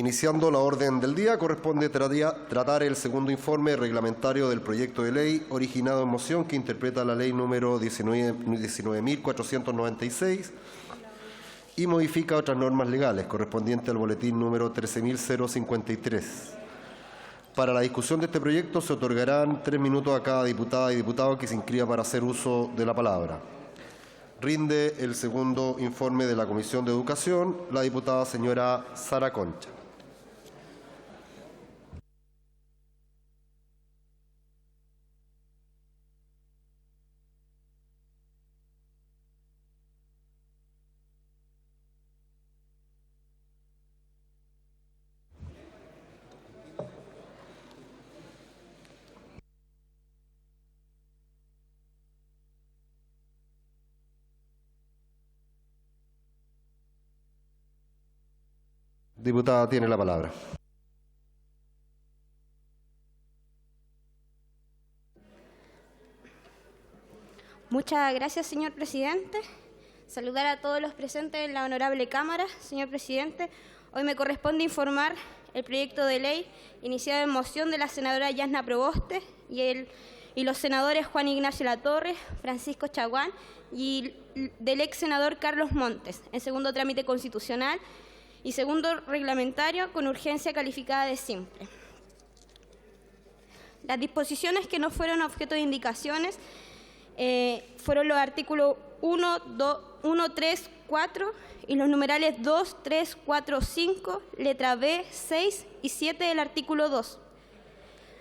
Iniciando la orden del día, corresponde tratar el segundo informe reglamentario del proyecto de ley originado en moción que interpreta la ley número 19.496 y modifica otras normas legales, correspondiente al boletín número 13.053. Para la discusión de este proyecto se otorgarán 3 minutos a cada diputada y diputado que se inscriba para hacer uso de la palabra. Rinde el segundo informe de la Comisión de Educación la diputada señora Sara Concha. Diputada, tiene la palabra. Muchas gracias, señor presidente. Saludar a todos los presentes en la honorable Cámara. Señor presidente, hoy me corresponde informar el proyecto de ley iniciado en moción de la senadora Yasna Proboste y los senadores Juan Ignacio Latorre, Francisco Chaguán y del ex senador Carlos Montes, en segundo trámite constitucional y segundo reglamentario con urgencia calificada de simple. Las disposiciones que no fueron objeto de indicaciones fueron los artículos 1, 3, 4 y los numerales 2, 3, 4, 5, letra B, 6 y 7 del artículo 2.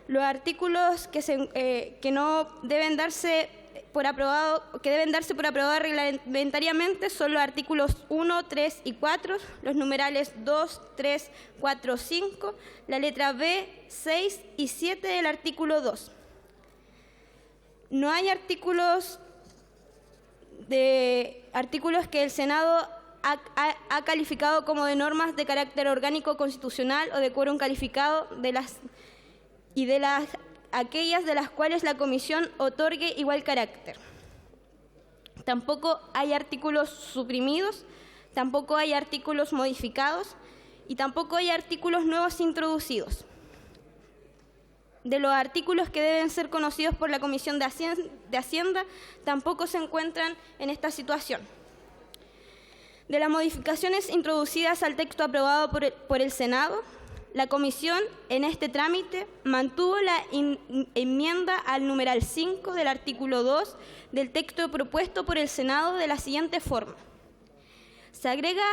Los artículos que no deben darse por aprobado, que deben darse por aprobado reglamentariamente son los artículos 1, 3 y 4, los numerales 2, 3, 4, 5, la letra B, 6 y 7 del artículo 2. No hay artículos que el Senado ha calificado como de normas de carácter orgánico constitucional o de quórum calificado aquellas de las cuales la Comisión otorgue igual carácter. Tampoco hay artículos suprimidos, tampoco hay artículos modificados y tampoco hay artículos nuevos introducidos. De los artículos que deben ser conocidos por la Comisión de Hacienda, tampoco se encuentran en esta situación. De las modificaciones introducidas al texto aprobado por el Senado, la Comisión en este trámite mantuvo la enmienda al numeral 5 del artículo 2 del texto propuesto por el Senado de la siguiente forma. Se agrega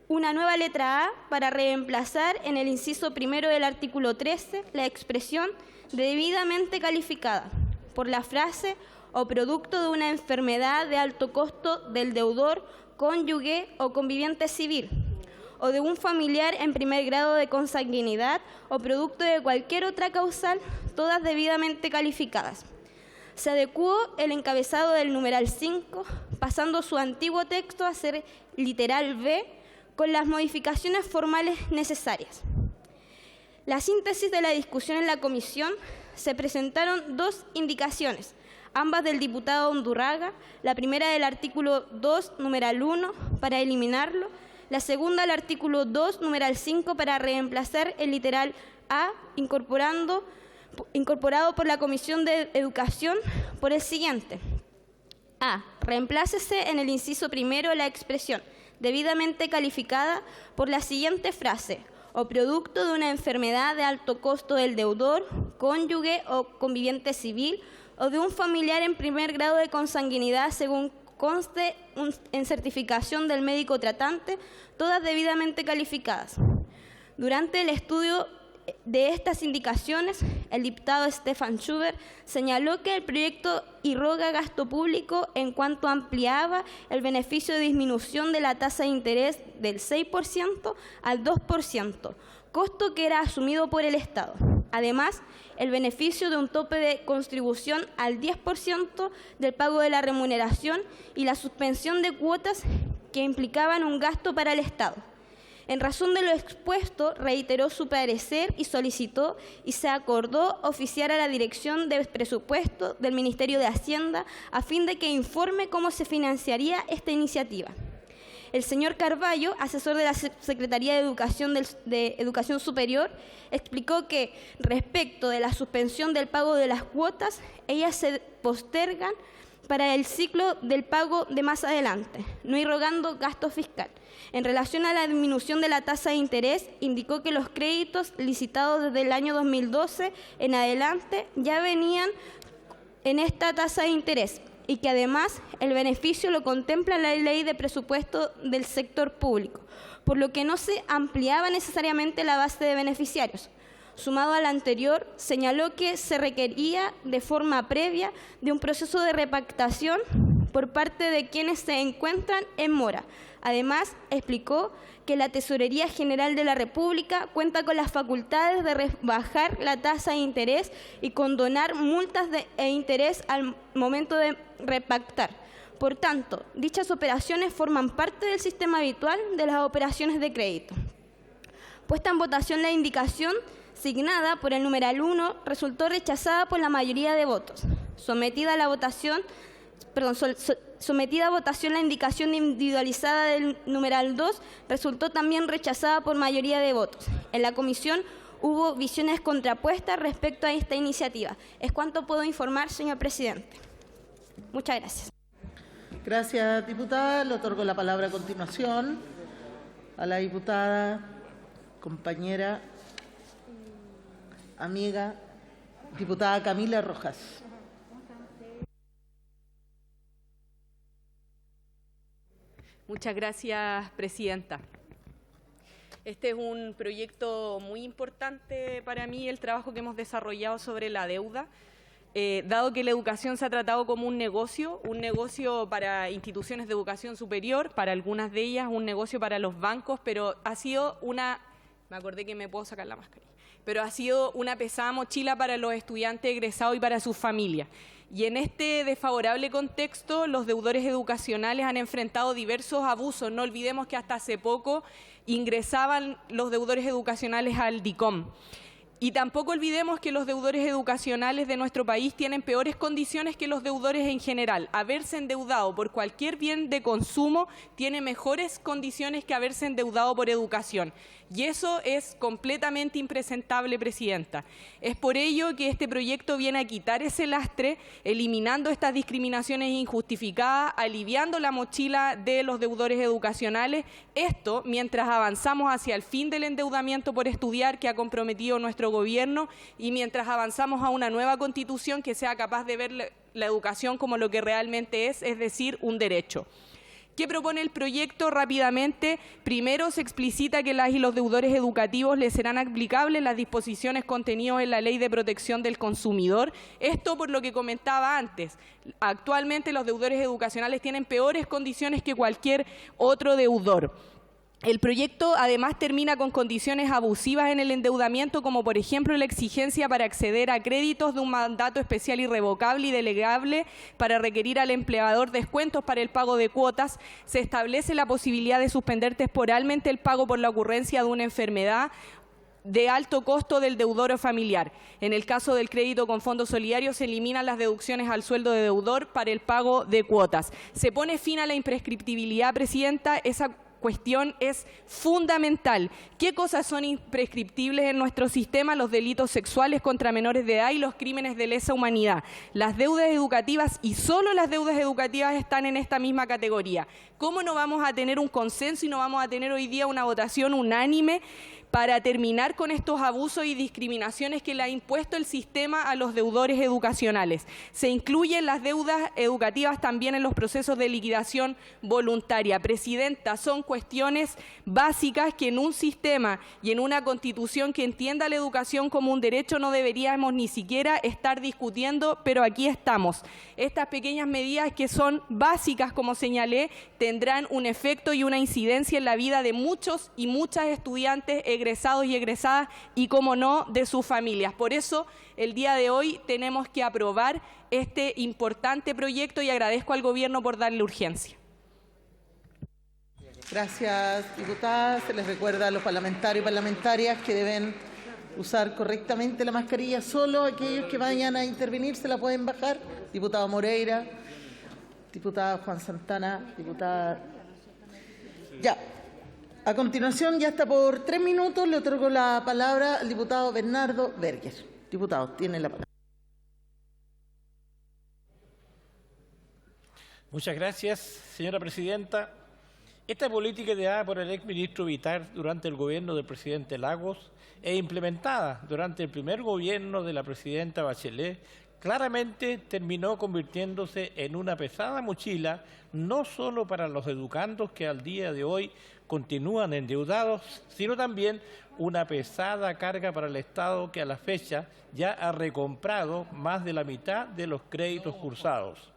una nueva letra A para reemplazar en el inciso primero del artículo 13 la expresión debidamente calificada por la frase o producto de una enfermedad de alto costo del deudor, cónyuge o conviviente civil, o de un familiar en primer grado de consanguinidad o producto de cualquier otra causal, todas debidamente calificadas. Se adecuó el encabezado del numeral 5, pasando su antiguo texto a ser literal B, con las modificaciones formales necesarias. La síntesis de la discusión en la comisión se presentaron 2 indicaciones, ambas del diputado Undurraga, la primera del artículo 2, numeral 1, para eliminarlo, la segunda del artículo 2, numeral 5, para reemplazar el literal A, incorporado por la Comisión de Educación por el siguiente. A. Reemplácese en el inciso primero la expresión debidamente calificada por la siguiente frase: o producto de una enfermedad de alto costo del deudor, cónyuge o conviviente civil, o de un familiar en primer grado de consanguinidad según conste en certificación del médico tratante, todas debidamente calificadas. Durante el estudio de estas indicaciones, el diputado Stefan Schubert señaló que el proyecto irroga gasto público en cuanto ampliaba el beneficio de disminución de la tasa de interés del 6% al 2%, costo que era asumido por el Estado. Además, el beneficio de un tope de contribución al 10% del pago de la remuneración y la suspensión de cuotas que implicaban un gasto para el Estado. En razón de lo expuesto, reiteró su parecer y solicitó y se acordó oficiar a la Dirección de Presupuesto del Ministerio de Hacienda a fin de que informe cómo se financiaría esta iniciativa. El señor Carballo, asesor de la Secretaría de Educación Superior, explicó que respecto de la suspensión del pago de las cuotas, ellas se postergan para el ciclo del pago de más adelante, no irrogando gasto fiscal. En relación a la disminución de la tasa de interés, indicó que los créditos licitados desde el año 2012 en adelante ya venían en esta tasa de interés y que además el beneficio lo contempla la Ley de Presupuesto del Sector Público, por lo que no se ampliaba necesariamente la base de beneficiarios. Sumado al anterior, señaló que se requería de forma previa de un proceso de repactación por parte de quienes se encuentran en mora. Además, explicó que la Tesorería General de la República cuenta con las facultades de rebajar la tasa de interés y condonar multas de interés al momento de repactar. Por tanto, dichas operaciones forman parte del sistema habitual de las operaciones de crédito. Puesta en votación la indicación signada por el numeral 1 resultó rechazada por la mayoría de votos. Sometida a votación la indicación individualizada del numeral 2 resultó también rechazada por mayoría de votos. En la comisión hubo visiones contrapuestas respecto a esta iniciativa. Es cuanto puedo informar, señor presidente. Muchas gracias. Gracias, diputada. Le otorgo la palabra a continuación a la diputada, compañera, amiga, diputada Camila Rojas. Muchas gracias, presidenta. Este es un proyecto muy importante para mí, el trabajo que hemos desarrollado sobre la deuda, dado que la educación se ha tratado como un negocio para instituciones de educación superior, para algunas de ellas, un negocio para los bancos, pero ha sido me acordé que me puedo sacar la mascarilla, pero ha sido una pesada mochila para los estudiantes egresados y para sus familias. Y en este desfavorable contexto, los deudores educacionales han enfrentado diversos abusos. No olvidemos que hasta hace poco ingresaban los deudores educacionales al DICOM. Y tampoco olvidemos que los deudores educacionales de nuestro país tienen peores condiciones que los deudores en general. Haberse endeudado por cualquier bien de consumo tiene mejores condiciones que haberse endeudado por educación. Y eso es completamente impresentable, presidenta. Es por ello que este proyecto viene a quitar ese lastre, eliminando estas discriminaciones injustificadas, aliviando la mochila de los deudores educacionales. Esto mientras avanzamos hacia el fin del endeudamiento por estudiar que ha comprometido nuestro gobierno y mientras avanzamos a una nueva constitución que sea capaz de ver la educación como lo que realmente es decir, un derecho. ¿Qué propone el proyecto? Rápidamente, primero se explicita que las y los deudores educativos les serán aplicables las disposiciones contenidas en la Ley de Protección del Consumidor. Esto por lo que comentaba antes. Actualmente los deudores educacionales tienen peores condiciones que cualquier otro deudor. El proyecto además termina con condiciones abusivas en el endeudamiento, como por ejemplo la exigencia para acceder a créditos de un mandato especial irrevocable y delegable para requerir al empleador descuentos para el pago de cuotas. Se establece la posibilidad de suspender temporalmente el pago por la ocurrencia de una enfermedad de alto costo del deudor o familiar. En el caso del crédito con fondos solidarios se eliminan las deducciones al sueldo de deudor para el pago de cuotas. Se pone fin a la imprescriptibilidad, presidenta. Esa cuestión es fundamental. ¿Qué cosas son imprescriptibles en nuestro sistema? Los delitos sexuales contra menores de edad y los crímenes de lesa humanidad. Las deudas educativas y solo las deudas educativas están en esta misma categoría. ¿Cómo no vamos a tener un consenso y no vamos a tener hoy día una votación unánime para terminar con estos abusos y discriminaciones que le ha impuesto el sistema a los deudores educacionales? Se incluyen las deudas educativas también en los procesos de liquidación voluntaria. Presidenta, son cuestiones básicas que en un sistema y en una constitución que entienda la educación como un derecho no deberíamos ni siquiera estar discutiendo, pero aquí estamos. Estas pequeñas medidas que son básicas, como señalé, tendrán un efecto y una incidencia en la vida de muchos y muchas estudiantes egresados y egresadas y, como no, de sus familias. Por eso, el día de hoy tenemos que aprobar este importante proyecto y agradezco al Gobierno por darle urgencia. Gracias, diputada. Se les recuerda a los parlamentarios y parlamentarias que deben usar correctamente la mascarilla. Solo aquellos que vayan a intervenir se la pueden bajar. Diputado Moreira, diputada Juan Santana, diputada Ya. A continuación, ya está por 3 minutos, le otorgo la palabra al diputado Bernardo Berger. Diputado, tiene la palabra. Muchas gracias, señora presidenta. Esta política ideada por el exministro Vitar durante el gobierno del presidente Lagos e implementada durante el primer gobierno de la presidenta Bachelet claramente terminó convirtiéndose en una pesada mochila no solo para los educandos que al día de hoy continúan endeudados, sino también una pesada carga para el Estado que a la fecha ya ha recomprado más de la mitad de los créditos cursados.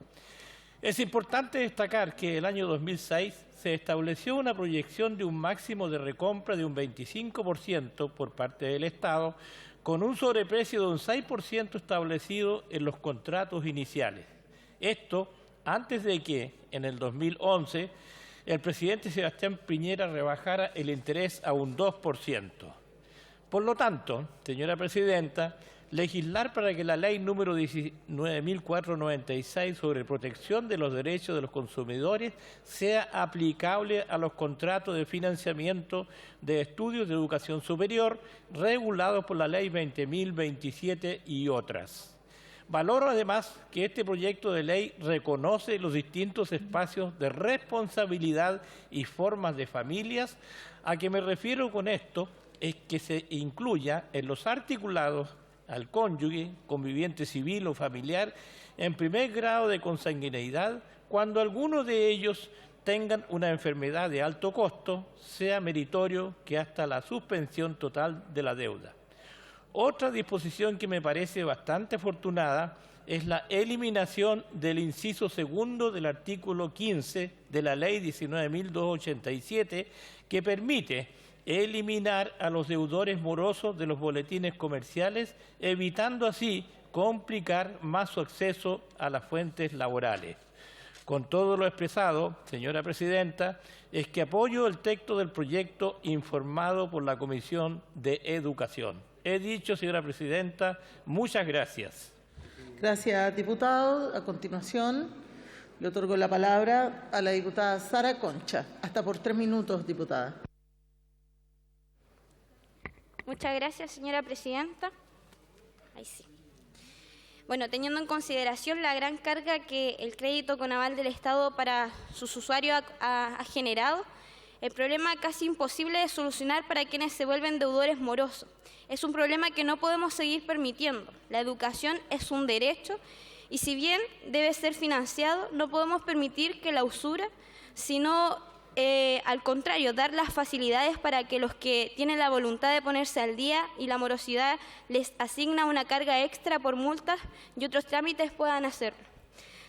Es importante destacar que el año 2006 se estableció una proyección de un máximo de recompra de un 25% por parte del Estado, con un sobreprecio de un 6% establecido en los contratos iniciales. Esto antes de que, en el 2011, el presidente Sebastián Piñera rebajara el interés a un 2%. Por lo tanto, señora presidenta, legislar para que la ley número 19.496 sobre protección de los derechos de los consumidores sea aplicable a los contratos de financiamiento de estudios de educación superior regulados por la ley 20.027 y otras. Valoro además que este proyecto de ley reconoce los distintos espacios de responsabilidad y formas de familias. A que me refiero con esto es que se incluya en los articulados al cónyuge, conviviente civil o familiar en primer grado de consanguineidad cuando alguno de ellos tengan una enfermedad de alto costo, sea meritorio que hasta la suspensión total de la deuda. Otra disposición que me parece bastante afortunada es la eliminación del inciso segundo del artículo 15 de la Ley 19.287, que permite eliminar a los deudores morosos de los boletines comerciales, evitando así complicar más su acceso a las fuentes laborales. Con todo lo expresado, señora presidenta, es que apoyo el texto del proyecto informado por la Comisión de Educación. He dicho, señora presidenta, muchas gracias. Gracias, diputado. A continuación, le otorgo la palabra a la diputada Sara Concha. Hasta por 3 minutos, diputada. Muchas gracias, señora presidenta. Ahí sí. Bueno, teniendo en consideración la gran carga que el crédito con aval del Estado para sus usuarios ha generado, el problema casi imposible de solucionar para quienes se vuelven deudores morosos. Es un problema que no podemos seguir permitiendo. La educación es un derecho y si bien debe ser financiado, no podemos permitir que la usura, sino al contrario, dar las facilidades para que los que tienen la voluntad de ponerse al día y la morosidad les asigna una carga extra por multas y otros trámites puedan hacerlo.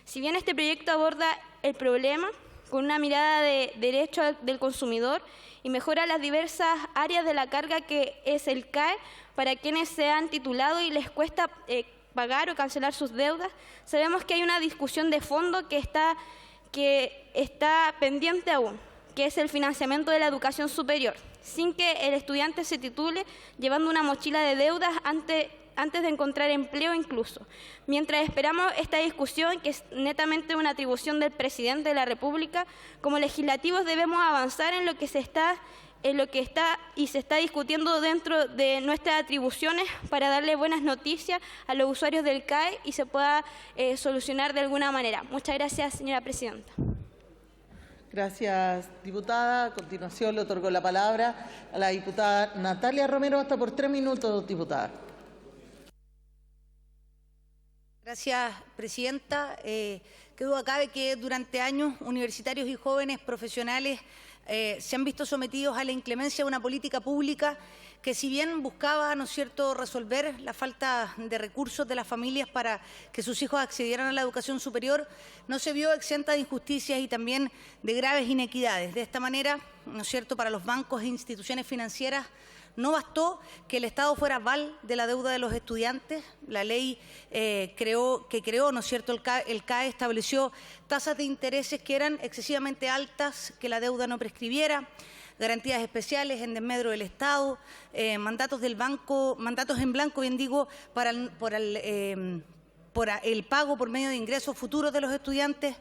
Si bien este proyecto aborda el problema con una mirada de derecho del consumidor y mejora las diversas áreas de la carga que es el CAE para quienes se han titulado y les cuesta pagar o cancelar sus deudas, sabemos que hay una discusión de fondo que está pendiente aún, que es el financiamiento de la educación superior, sin que el estudiante se titule llevando una mochila de deudas antes de encontrar empleo incluso. Mientras esperamos esta discusión, que es netamente una atribución del presidente de la República, como legislativos debemos avanzar en lo que se está discutiendo dentro de nuestras atribuciones para darle buenas noticias a los usuarios del CAE y se pueda solucionar de alguna manera. Muchas gracias, señora presidenta. Gracias, diputada. A continuación le otorgo la palabra a la diputada Natalia Romero. Hasta por 3 minutos, diputada. Gracias, presidenta. Qué duda cabe que durante años universitarios y jóvenes profesionales se han visto sometidos a la inclemencia de una política pública que, si bien buscaba, ¿no es cierto?, resolver la falta de recursos de las familias para que sus hijos accedieran a la educación superior, no se vio exenta de injusticias y también de graves inequidades. De esta manera, ¿no es cierto?, para los bancos e instituciones financieras no bastó que el Estado fuera aval de la deuda de los estudiantes. La ley creó, ¿no es cierto?, el CAE estableció tasas de intereses que eran excesivamente altas, que la deuda no prescribiera, garantías especiales en desmedro del Estado, mandatos en blanco, bien digo, por el pago por medio de ingresos futuros de los estudiantes,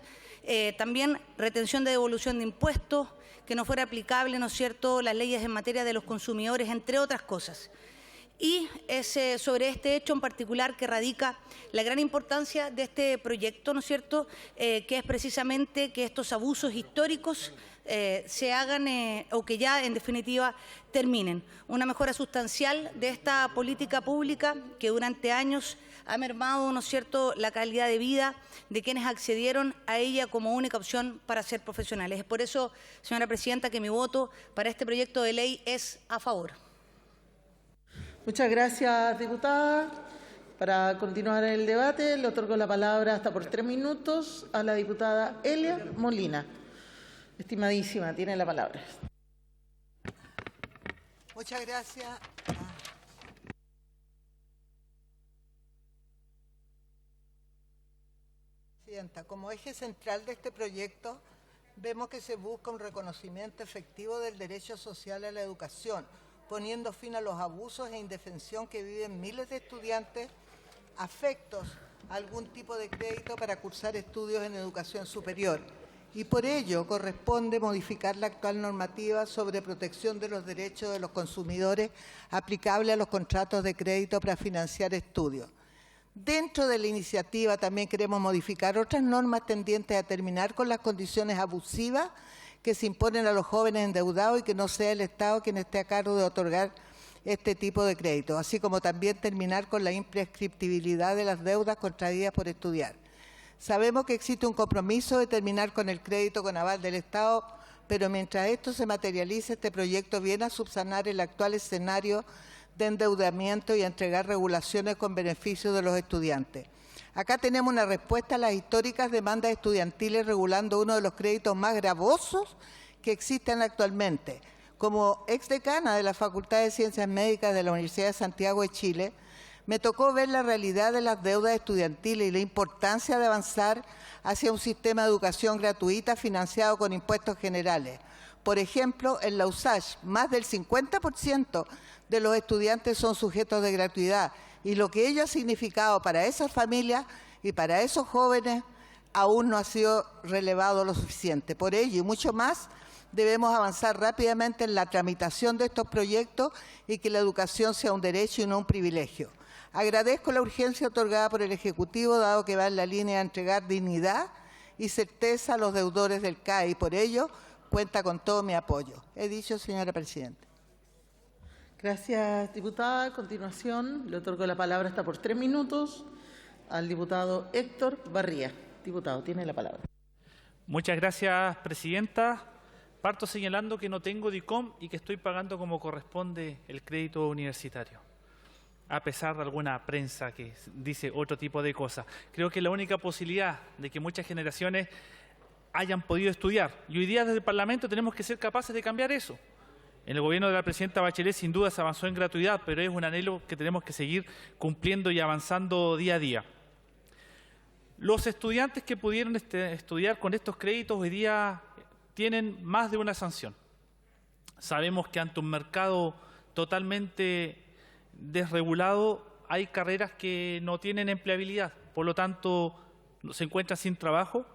también retención de devolución de impuestos, que no fuera aplicable, ¿no es cierto?, las leyes en materia de los consumidores, entre otras cosas. Y es sobre este hecho en particular que radica la gran importancia de este proyecto, ¿no es cierto?, que es precisamente que estos abusos históricos se hagan o que ya en definitiva terminen. Una mejora sustancial de esta política pública que durante años ha mermado, ¿no es cierto?, la calidad de vida de quienes accedieron a ella como única opción para ser profesionales. Es por eso, señora presidenta, que mi voto para este proyecto de ley es a favor. Muchas gracias, diputada. Para continuar el debate, le otorgo la palabra hasta por 3 minutos a la diputada Elia Molina. Estimadísima, tiene la palabra. Muchas gracias. Presidenta, como eje central de este proyecto, vemos que se busca un reconocimiento efectivo del derecho social a la educación, poniendo fin a los abusos e indefensión que viven miles de estudiantes afectos a algún tipo de crédito para cursar estudios en educación superior. Y por ello corresponde modificar la actual normativa sobre protección de los derechos de los consumidores aplicable a los contratos de crédito para financiar estudios. Dentro de la iniciativa también queremos modificar otras normas tendientes a terminar con las condiciones abusivas que se imponen a los jóvenes endeudados y que no sea el Estado quien esté a cargo de otorgar este tipo de créditos, así como también terminar con la imprescriptibilidad de las deudas contraídas por estudiar. Sabemos que existe un compromiso de terminar con el crédito con aval del Estado, pero mientras esto se materialice, este proyecto viene a subsanar el actual escenario de endeudamiento y a entregar regulaciones con beneficio de los estudiantes. Acá tenemos una respuesta a las históricas demandas estudiantiles regulando uno de los créditos más gravosos que existen actualmente. Como exdecana de la Facultad de Ciencias Médicas de la Universidad de Santiago de Chile, me tocó ver la realidad de las deudas estudiantiles y la importancia de avanzar hacia un sistema de educación gratuita financiado con impuestos generales. Por ejemplo, en la USACH, más del 50% de los estudiantes son sujetos de gratuidad y lo que ello ha significado para esas familias y para esos jóvenes aún no ha sido relevado lo suficiente. Por ello y mucho más, debemos avanzar rápidamente en la tramitación de estos proyectos y que la educación sea un derecho y no un privilegio. Agradezco la urgencia otorgada por el Ejecutivo, dado que va en la línea de entregar dignidad y certeza a los deudores del CAE, y por ello cuenta con todo mi apoyo. He dicho, señora presidenta. Gracias, diputada. A continuación, le otorgo la palabra hasta por 3 minutos al diputado Héctor Barría. Diputado, tiene la palabra. Muchas gracias, presidenta. Parto señalando que no tengo DICOM y que estoy pagando como corresponde el crédito universitario, a pesar de alguna prensa que dice otro tipo de cosas. Creo que la única posibilidad de que muchas generaciones hayan podido estudiar, y hoy día desde el Parlamento tenemos que ser capaces de cambiar eso. En el gobierno de la presidenta Bachelet sin duda se avanzó en gratuidad, pero es un anhelo que tenemos que seguir cumpliendo y avanzando día a día. Los estudiantes que pudieron estudiar con estos créditos hoy día tienen más de una sanción. Sabemos que ante un mercado totalmente desregulado hay carreras que no tienen empleabilidad, por lo tanto se encuentran sin trabajo,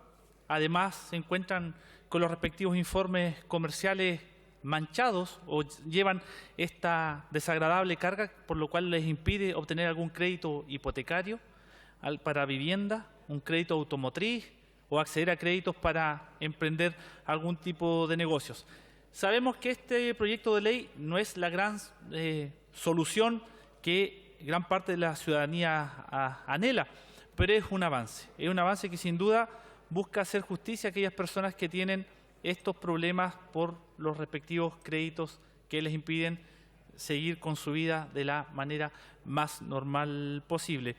además se encuentran con los respectivos informes comerciales manchados o llevan esta desagradable carga, por lo cual les impide obtener algún crédito hipotecario para vivienda, un crédito automotriz o acceder a créditos para emprender algún tipo de negocios. Sabemos que este proyecto de ley no es la gran solución que gran parte de la ciudadanía anhela, pero es un avance que sin duda busca hacer justicia a aquellas personas que tienen estos problemas por los respectivos créditos que les impiden seguir con su vida de la manera más normal posible.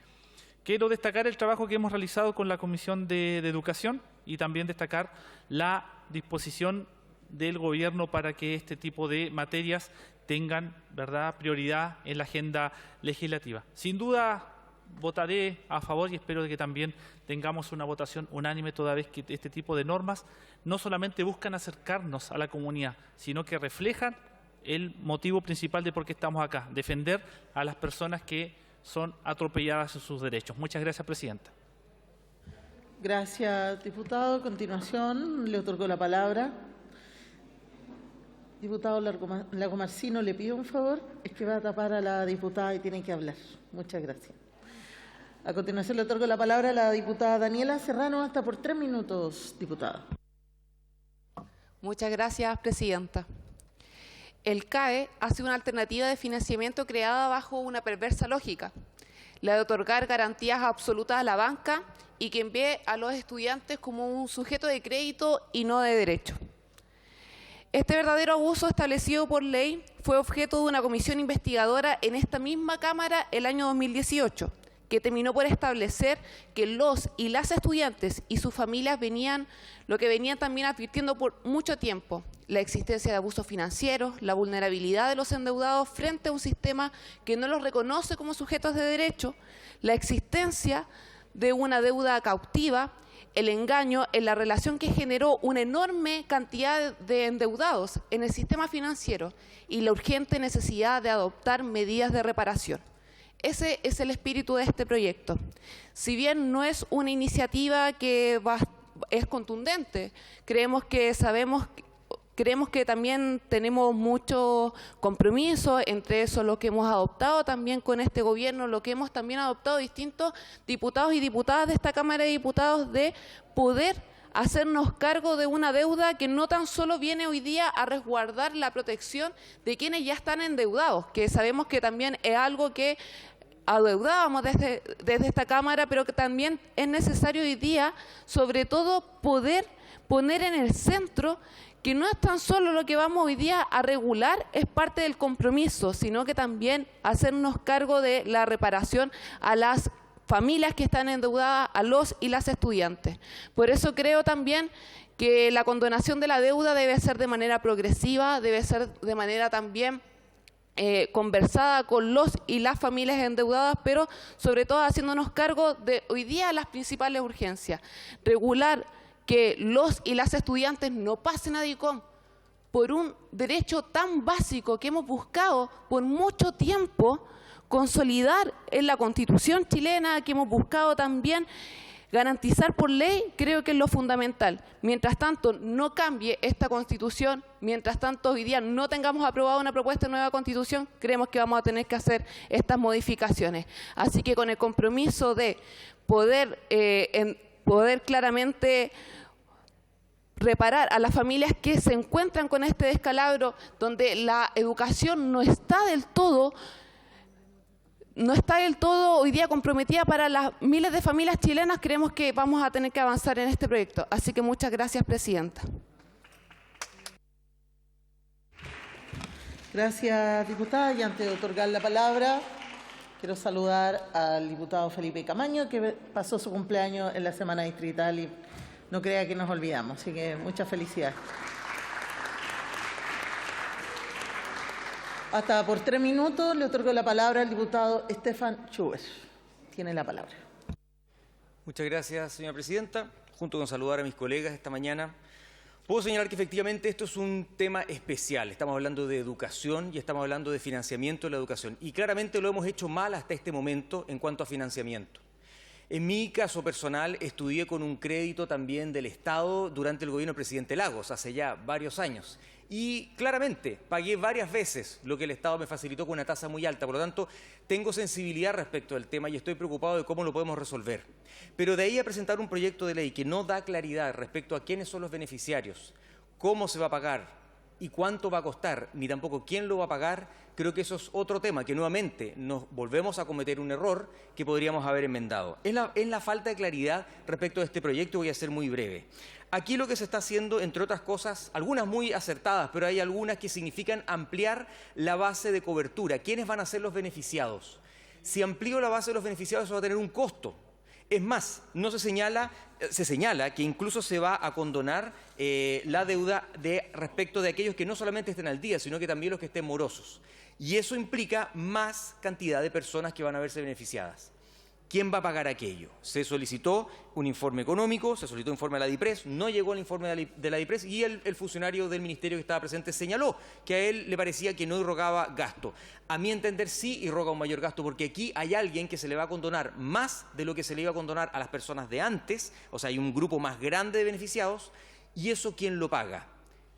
Quiero destacar el trabajo que hemos realizado con la Comisión de Educación y también destacar la disposición del Gobierno para que este tipo de materias tengan, ¿verdad?, prioridad en la agenda legislativa. Sin duda votaré a favor y espero que también tengamos una votación unánime, toda vez que este tipo de normas no solamente buscan acercarnos a la comunidad, sino que reflejan el motivo principal de por qué estamos acá, defender a las personas que son atropelladas en sus derechos. Muchas gracias, presidenta. Gracias, diputado. A continuación, le otorgo la palabra Diputado Lagomarsino, le pido un favor, es que va a tapar a la diputada y tiene que hablar. Muchas gracias. A continuación le otorgo la palabra a la diputada Daniela Serrano, hasta por 3 minutos, diputada. Muchas gracias, presidenta. El CAE hace una alternativa de financiamiento creada bajo una perversa lógica, la de otorgar garantías absolutas a la banca y que ve a los estudiantes como un sujeto de crédito y no de derecho. Este verdadero abuso establecido por ley fue objeto de una comisión investigadora en esta misma Cámara el año 2018, que terminó por establecer que los y las estudiantes y sus familias venían también advirtiendo por mucho tiempo: la existencia de abusos financieros, la vulnerabilidad de los endeudados frente a un sistema que no los reconoce como sujetos de derecho, la existencia de una deuda cautiva, el engaño en la relación que generó una enorme cantidad de endeudados en el sistema financiero y la urgente necesidad de adoptar medidas de reparación. Ese es el espíritu de este proyecto. Si bien no es una iniciativa que es contundente, creemos que también tenemos mucho compromiso, entre eso lo que hemos adoptado también con este gobierno, lo que hemos también adoptado distintos diputados y diputadas de esta Cámara de Diputados, de poder hacernos cargo de una deuda que no tan solo viene hoy día a resguardar la protección de quienes ya están endeudados, que sabemos que también es algo que adeudábamos desde esta Cámara, pero que también es necesario hoy día, sobre todo, poder poner en el centro que no es tan solo lo que vamos hoy día a regular, es parte del compromiso, sino que también hacernos cargo de la reparación a las familias que están endeudadas, a los y las estudiantes. Por eso creo también que la condonación de la deuda debe ser de manera progresiva, debe ser de manera también conversada con los y las familias endeudadas, pero sobre todo haciéndonos cargo de hoy día las principales urgencias. Regular que los y las estudiantes no pasen a DICOM por un derecho tan básico que hemos buscado por mucho tiempo consolidar en la Constitución chilena, que hemos buscado también garantizar por ley, creo que es lo fundamental. Mientras tanto no cambie esta Constitución, mientras tanto hoy día no tengamos aprobada una propuesta de nueva Constitución, creemos que vamos a tener que hacer estas modificaciones. Así que con el compromiso de poder claramente reparar a las familias que se encuentran con este descalabro, donde la educación no está del todo hoy día comprometida para las miles de familias chilenas, creemos que vamos a tener que avanzar en este proyecto. Así que muchas gracias, presidenta. Gracias, diputada. Y antes de otorgar la palabra, quiero saludar al diputado Felipe Camaño, que pasó su cumpleaños en la semana distrital y no crea que nos olvidamos. Así que muchas felicidades. Hasta por 3 minutos le otorgo la palabra al diputado Stefan Schubert. Tiene la palabra. Muchas gracias, señora presidenta. Junto con saludar a mis colegas esta mañana, puedo señalar que efectivamente esto es un tema especial. Estamos hablando de educación y estamos hablando de financiamiento de la educación. Y claramente lo hemos hecho mal hasta este momento en cuanto a financiamiento. En mi caso personal, estudié con un crédito también del Estado durante el gobierno del presidente Lagos, hace ya varios años. Y claramente pagué varias veces lo que el Estado me facilitó con una tasa muy alta. Por lo tanto, tengo sensibilidad respecto al tema y estoy preocupado de cómo lo podemos resolver. Pero de ahí a presentar un proyecto de ley que no da claridad respecto a quiénes son los beneficiarios, cómo se va a pagar y cuánto va a costar, ni tampoco quién lo va a pagar, creo que eso es otro tema que nuevamente nos volvemos a cometer un error que podríamos haber enmendado. Es la falta de claridad respecto a este proyecto, voy a ser muy breve. Aquí lo que se está haciendo, entre otras cosas, algunas muy acertadas, pero hay algunas que significan ampliar la base de cobertura. ¿Quiénes van a ser los beneficiados? Si amplío la base de los beneficiados, eso va a tener un costo. Es más, se señala que incluso se va a condonar la deuda respecto de aquellos que no solamente estén al día, sino que también los que estén morosos. Y eso implica más cantidad de personas que van a verse beneficiadas. ¿Quién va a pagar aquello? Se solicitó un informe económico, se solicitó un informe de la DIPRES, no llegó el informe de la DIPRES y el funcionario del ministerio que estaba presente señaló que a él le parecía que no irrogaba gasto. A mi entender sí irroga un mayor gasto porque aquí hay alguien que se le va a condonar más de lo que se le iba a condonar a las personas de antes, o sea, hay un grupo más grande de beneficiados y eso ¿quién lo paga?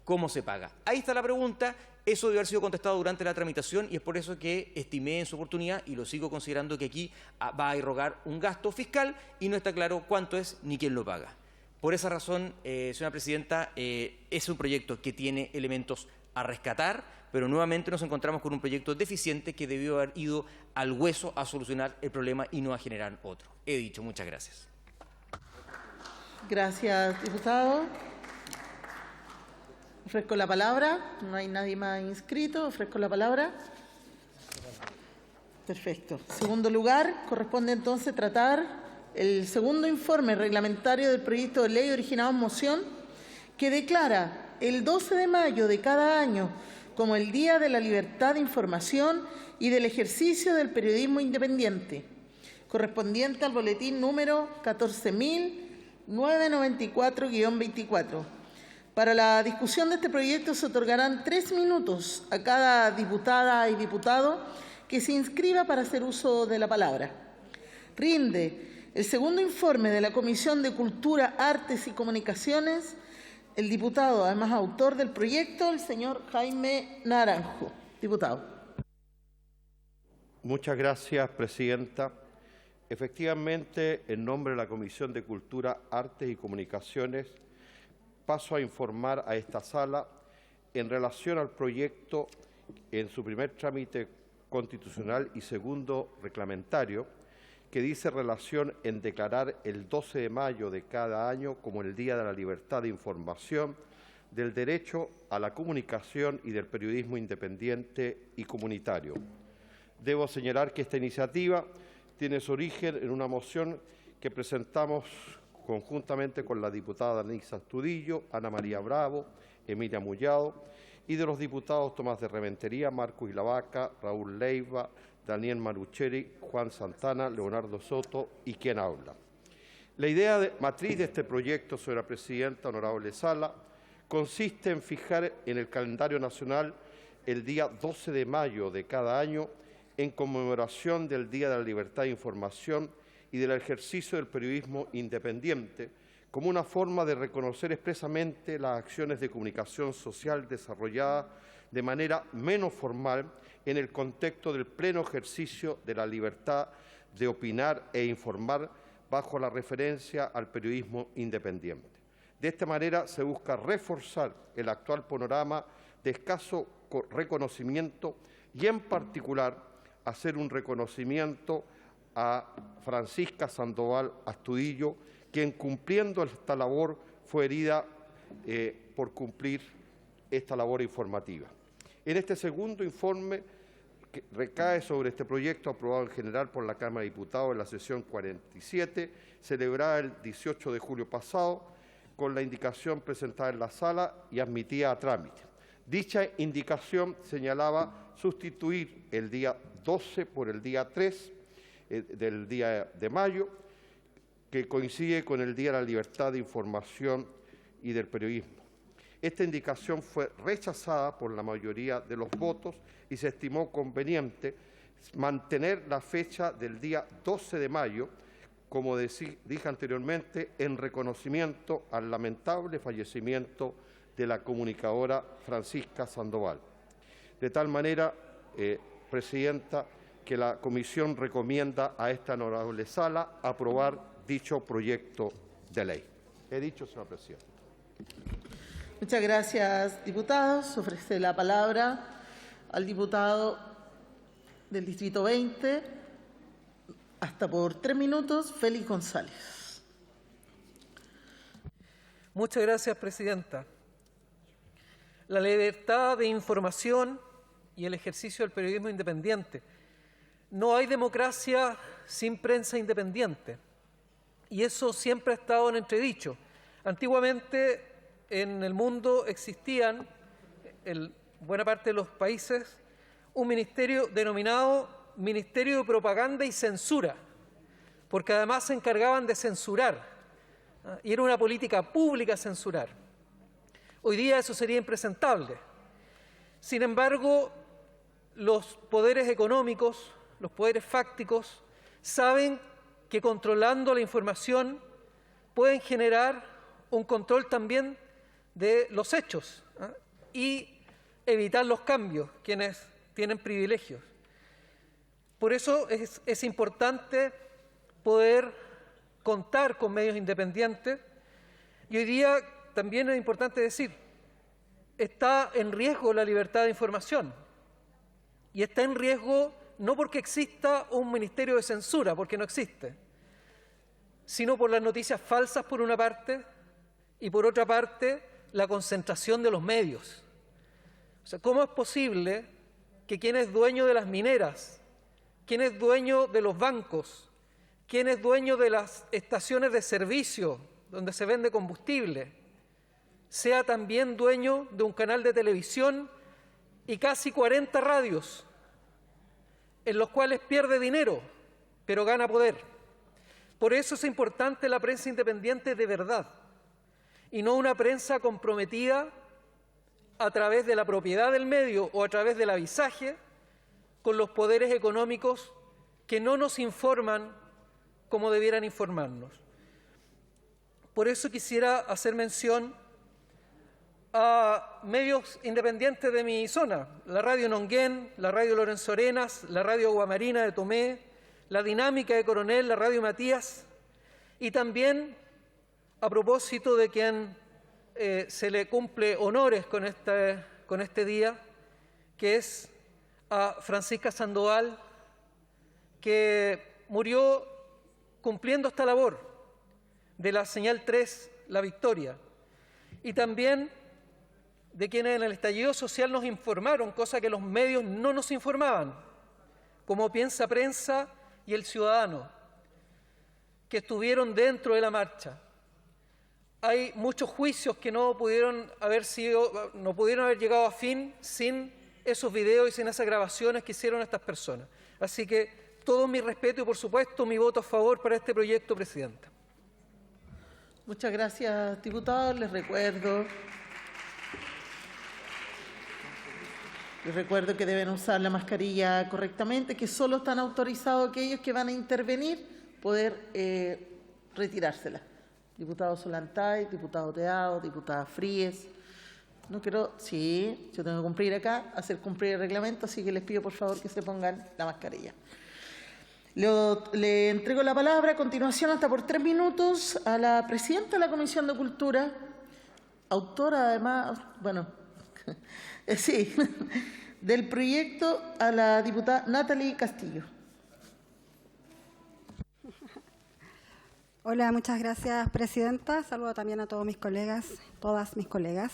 cómo se paga. Ahí está la pregunta. Eso debe haber sido contestado durante la tramitación y es por eso que estimé en su oportunidad y lo sigo considerando que aquí va a irrogar un gasto fiscal y no está claro cuánto es ni quién lo paga. Por esa razón, señora presidenta, es un proyecto que tiene elementos a rescatar, pero nuevamente nos encontramos con un proyecto deficiente que debió haber ido al hueso a solucionar el problema y no a generar otro. He dicho, muchas gracias. Gracias, diputado. Ofrezco la palabra. No hay nadie más inscrito. Ofrezco la palabra. Perfecto. En segundo lugar, corresponde entonces tratar el segundo informe reglamentario del proyecto de ley originado en moción que declara el 12 de mayo de cada año como el Día de la Libertad de Información y del Ejercicio del Periodismo Independiente, correspondiente al boletín número 14.994-24. Para la discusión de este proyecto se otorgarán 3 minutos a cada diputada y diputado que se inscriba para hacer uso de la palabra. Rinde el segundo informe de la Comisión de Cultura, Artes y Comunicaciones el diputado, además autor del proyecto, el señor Jaime Naranjo. Diputado. Muchas gracias, presidenta. Efectivamente, en nombre de la Comisión de Cultura, Artes y Comunicaciones, paso a informar a esta sala en relación al proyecto en su primer trámite constitucional y segundo reglamentario, que dice relación en declarar el 12 de mayo de cada año como el Día de la Libertad de Información, del derecho a la comunicación y del periodismo independiente y comunitario. Debo señalar que esta iniciativa tiene su origen en una moción que presentamos conjuntamente con la diputada Danisa Astudillo, Ana María Bravo, Emilia Mullado, y de los diputados Tomás de Rementería, Marcos Ilavaca, Raúl Leiva, Daniel Marucheri, Juan Santana, Leonardo Soto y quien habla. La idea matriz de este proyecto, señora presidenta, honorable sala, consiste en fijar en el calendario nacional el día 12 de mayo de cada año en conmemoración del Día de la Libertad de Información y del ejercicio del periodismo independiente, como una forma de reconocer expresamente las acciones de comunicación social desarrolladas de manera menos formal en el contexto del pleno ejercicio de la libertad de opinar e informar bajo la referencia al periodismo independiente. De esta manera se busca reforzar el actual panorama de escaso reconocimiento y, en particular, hacer un reconocimiento a Francisca Sandoval Astudillo, quien, cumpliendo esta labor, fue herida por cumplir esta labor informativa. En este segundo informe, que recae sobre este proyecto aprobado en general por la Cámara de Diputados en la sesión 47, celebrada el 18 de julio pasado, con la indicación presentada en la sala y admitida a trámite. Dicha indicación señalaba sustituir el día 12 por el día 3 del día de mayo, que coincide con el Día de la Libertad de Información y del Periodismo. Esta indicación fue rechazada por la mayoría de los votos y se estimó conveniente mantener la fecha del día 12 de mayo, como dije anteriormente, en reconocimiento al lamentable fallecimiento de la comunicadora Francisca Sandoval. De tal manera, presidenta, que la Comisión recomienda a esta honorable sala aprobar dicho proyecto de ley. He dicho, señora presidenta. Muchas gracias, diputados. Ofrece la palabra al diputado del Distrito 20, hasta por 3 minutos, Félix González. Muchas gracias, presidenta. La libertad de información y el ejercicio del periodismo independiente. No hay democracia sin prensa independiente, y eso siempre ha estado en entredicho. Antiguamente, en el mundo existían, en buena parte de los países, un ministerio denominado Ministerio de Propaganda y Censura, porque además se encargaban de censurar, y era una política pública censurar. Hoy día eso sería impresentable. Sin embargo, los poderes económicos, los poderes fácticos, saben que controlando la información pueden generar un control también de los hechos y evitar los cambios, quienes tienen privilegios. Por eso es importante poder contar con medios independientes y hoy día también es importante decir, está en riesgo la libertad de información y está en riesgo no porque exista un ministerio de censura, porque no existe, sino por las noticias falsas por una parte y por otra parte la concentración de los medios. O sea, ¿cómo es posible que quien es dueño de las mineras, quien es dueño de los bancos, quien es dueño de las estaciones de servicio donde se vende combustible, sea también dueño de un canal de televisión y casi 40 radios, en los cuales pierde dinero, pero gana poder? Por eso es importante la prensa independiente de verdad, y no una prensa comprometida a través de la propiedad del medio o a través del avisaje con los poderes económicos que no nos informan como debieran informarnos. Por eso quisiera hacer mención a medios independientes de mi zona, la Radio Nonguén, la Radio Lorenzo Arenas, la Radio Guamarina de Tomé, la Dinámica de Coronel, la Radio Matías, y también, a propósito de quien se le cumple honores con este día, que es a Francisca Sandoval, que murió cumpliendo esta labor de la señal 3, La Victoria, y también de quienes en el estallido social nos informaron, cosa que los medios no nos informaban, como Piensa Prensa y El Ciudadano, que estuvieron dentro de la marcha. Hay muchos juicios que no pudieron haber llegado a fin sin esos videos y sin esas grabaciones que hicieron estas personas. Así que todo mi respeto y, por supuesto, mi voto a favor para este proyecto, Presidenta. Muchas gracias, diputado. Les recuerdo que deben usar la mascarilla correctamente, que solo están autorizados aquellos que van a intervenir poder retirársela. Diputado Solantay, diputado Teao, diputada Fríes. No quiero, sí, yo tengo que cumplir acá, hacer cumplir el reglamento, así que les pido por favor que se pongan la mascarilla. Le entrego la palabra a continuación, hasta por 3 minutos, a la presidenta de la Comisión de Cultura, autora además, bueno, sí, del proyecto, a la diputada Natalie Castillo. Hola, muchas gracias, presidenta. Saludo también a todos mis colegas, todas mis colegas.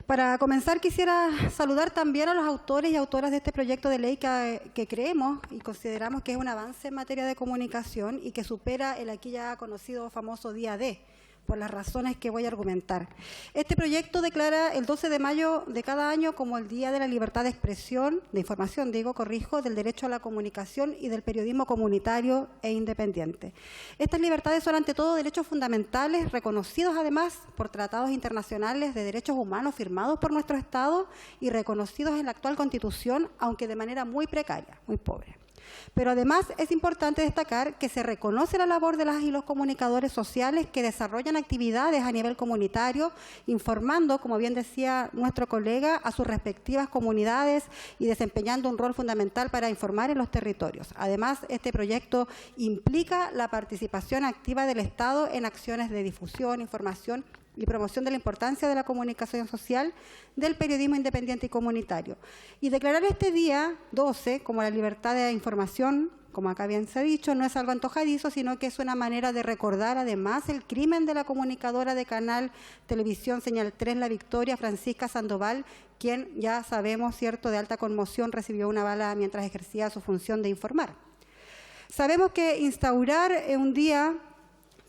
Para comenzar, quisiera saludar también a los autores y autoras de este proyecto de ley que creemos y consideramos que es un avance en materia de comunicación y que supera el aquí ya conocido famoso día D, por las razones que voy a argumentar. Este proyecto declara el 12 de mayo de cada año como el Día de la Libertad de Expresión, de información, del derecho a la comunicación y del periodismo comunitario e independiente. Estas libertades son ante todo derechos fundamentales, reconocidos además por tratados internacionales de derechos humanos firmados por nuestro Estado y reconocidos en la actual Constitución, aunque de manera muy precaria, muy pobre. Pero además es importante destacar que se reconoce la labor de las y los comunicadores sociales que desarrollan actividades a nivel comunitario, informando, como bien decía nuestro colega, a sus respectivas comunidades y desempeñando un rol fundamental para informar en los territorios. Además, este proyecto implica la participación activa del Estado en acciones de difusión, información y promoción de la importancia de la comunicación social, del periodismo independiente y comunitario. Y declarar este día 12 como la libertad de información, como acá bien se ha dicho, no es algo antojadizo, sino que es una manera de recordar además el crimen de la comunicadora de Canal Televisión Señal 3, La Victoria, Francisca Sandoval, quien ya sabemos, cierto, de alta conmoción recibió una bala mientras ejercía su función de informar. Sabemos que instaurar un día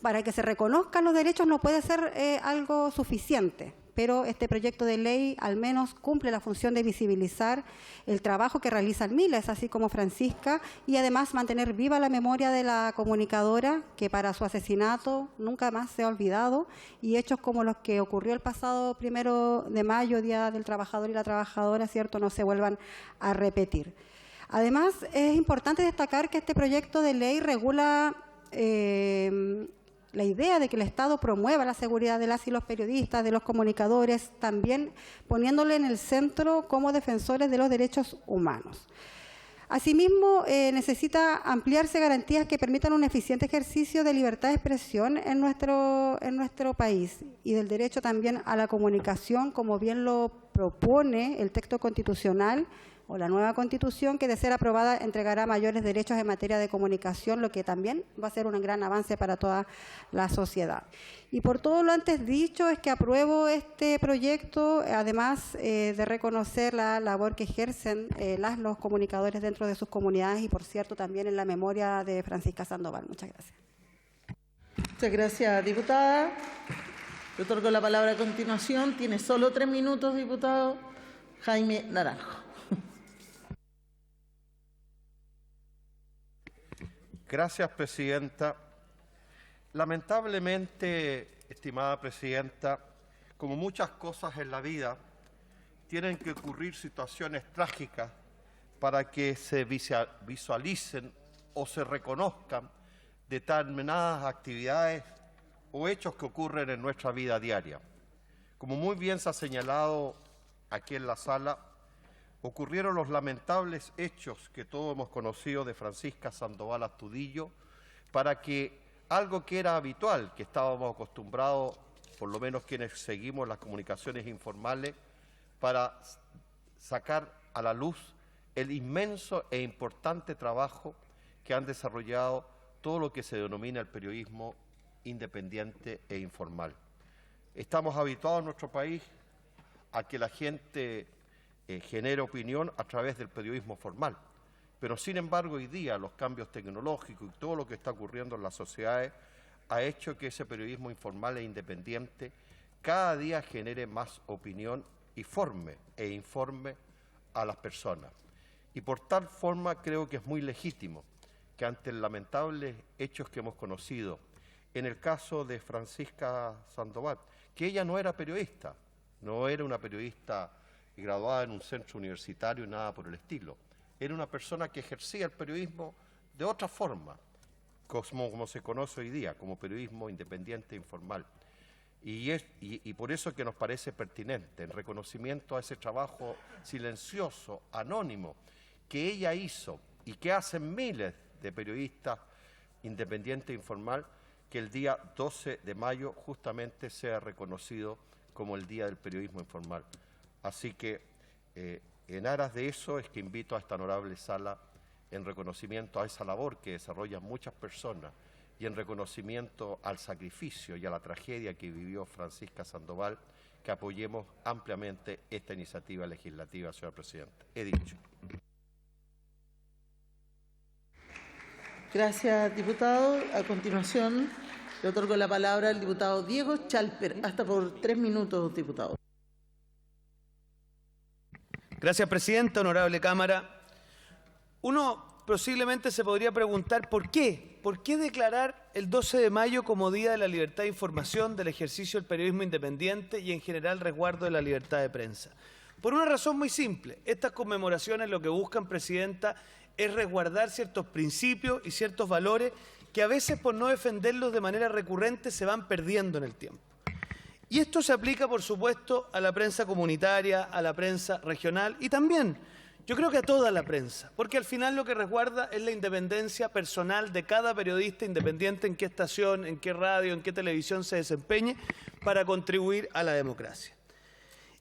para que se reconozcan los derechos no puede ser algo suficiente, pero este proyecto de ley al menos cumple la función de visibilizar el trabajo que realizan miles, así como Francisca, y además mantener viva la memoria de la comunicadora, que para su asesinato nunca más se ha olvidado, y hechos como los que ocurrió el pasado 1 de mayo, Día del Trabajador y la Trabajadora, cierto, no se vuelvan a repetir. Además, es importante destacar que este proyecto de ley regula la idea de que el Estado promueva la seguridad de las y los periodistas, de los comunicadores, también poniéndole en el centro como defensores de los derechos humanos. Asimismo, necesita ampliarse garantías que permitan un eficiente ejercicio de libertad de expresión en nuestro país y del derecho también a la comunicación, como bien lo propone el texto constitucional o la nueva Constitución, que de ser aprobada entregará mayores derechos en materia de comunicación, lo que también va a ser un gran avance para toda la sociedad. Y por todo lo antes dicho, es que apruebo este proyecto, además de reconocer la labor que ejercen los comunicadores dentro de sus comunidades y, por cierto, también en la memoria de Francisca Sandoval. Muchas gracias. Muchas gracias, diputada. Le otorgo la palabra a continuación. Tiene solo 3 minutos, diputado Jaime Naranjo. Gracias, presidenta. Lamentablemente, estimada presidenta, como muchas cosas en la vida, tienen que ocurrir situaciones trágicas para que se visualicen o se reconozcan determinadas actividades o hechos que ocurren en nuestra vida diaria. Como muy bien se ha señalado aquí en la sala, ocurrieron los lamentables hechos que todos hemos conocido de Francisca Sandoval Astudillo, para que algo que era habitual, que estábamos acostumbrados, por lo menos quienes seguimos las comunicaciones informales, para sacar a la luz el inmenso e importante trabajo que han desarrollado todo lo que se denomina el periodismo independiente e informal. Estamos habituados en nuestro país a que la gente genere opinión a través del periodismo formal, pero sin embargo hoy día los cambios tecnológicos y todo lo que está ocurriendo en las sociedades ha hecho que ese periodismo informal e independiente cada día genere más opinión y forme e informe a las personas. Y por tal forma creo que es muy legítimo que ante los lamentables hechos que hemos conocido, en el caso de Francisca Sandoval, que ella no era periodista, no era una periodista graduada en un centro universitario, nada por el estilo. Era una persona que ejercía el periodismo de otra forma, como se conoce hoy día, como periodismo independiente e informal. Y por eso que nos parece pertinente, en reconocimiento a ese trabajo silencioso, anónimo, que ella hizo y que hacen miles de periodistas independientes e informal, que el día 12 de mayo justamente sea reconocido como el Día del Periodismo Informal. Así que en aras de eso es que invito a esta honorable sala, en reconocimiento a esa labor que desarrollan muchas personas y en reconocimiento al sacrificio y a la tragedia que vivió Francisca Sandoval, que apoyemos ampliamente esta iniciativa legislativa, señor presidente. He dicho. Gracias, diputado. A continuación, le otorgo la palabra al diputado Diego Chalper. Hasta por 3 minutos, diputado. Gracias, presidenta, honorable Cámara. Uno posiblemente se podría preguntar ¿por qué? ¿Por qué declarar el 12 de mayo como Día de la Libertad de Información, del ejercicio del periodismo independiente y en general resguardo de la libertad de prensa? Por una razón muy simple. Estas conmemoraciones lo que buscan, presidenta, es resguardar ciertos principios y ciertos valores que a veces por no defenderlos de manera recurrente se van perdiendo en el tiempo. Y esto se aplica, por supuesto, a la prensa comunitaria, a la prensa regional y también, yo creo que a toda la prensa, porque al final lo que resguarda es la independencia personal de cada periodista, independiente en qué estación, en qué radio, en qué televisión se desempeñe, para contribuir a la democracia.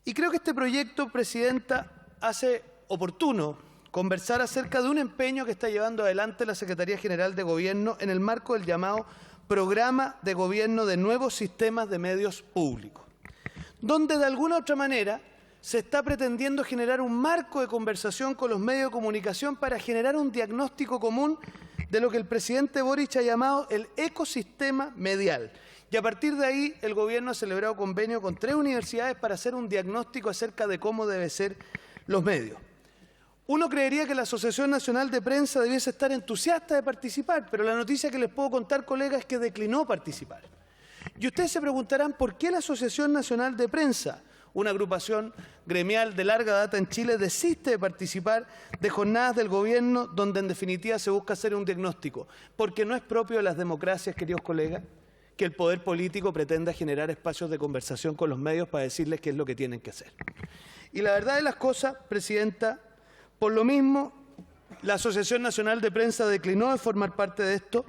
Y creo que este proyecto, presidenta, hace oportuno conversar acerca de un empeño que está llevando adelante la Secretaría General de Gobierno en el marco del llamado Programa de Gobierno de Nuevos Sistemas de Medios Públicos, donde de alguna u otra manera se está pretendiendo generar un marco de conversación con los medios de comunicación para generar un diagnóstico común de lo que el presidente Boric ha llamado el ecosistema medial. Y a partir de ahí el Gobierno ha celebrado convenio con 3 universidades para hacer un diagnóstico acerca de cómo deben ser los medios. Uno creería que la Asociación Nacional de Prensa debiese estar entusiasta de participar, pero la noticia que les puedo contar, colegas, es que declinó participar. Y ustedes se preguntarán por qué la Asociación Nacional de Prensa, una agrupación gremial de larga data en Chile, desiste de participar de jornadas del Gobierno donde en definitiva se busca hacer un diagnóstico. Porque no es propio de las democracias, queridos colegas, que el poder político pretenda generar espacios de conversación con los medios para decirles qué es lo que tienen que hacer. Y la verdad de las cosas, Presidenta, por lo mismo, la Asociación Nacional de Prensa declinó de formar parte de esto,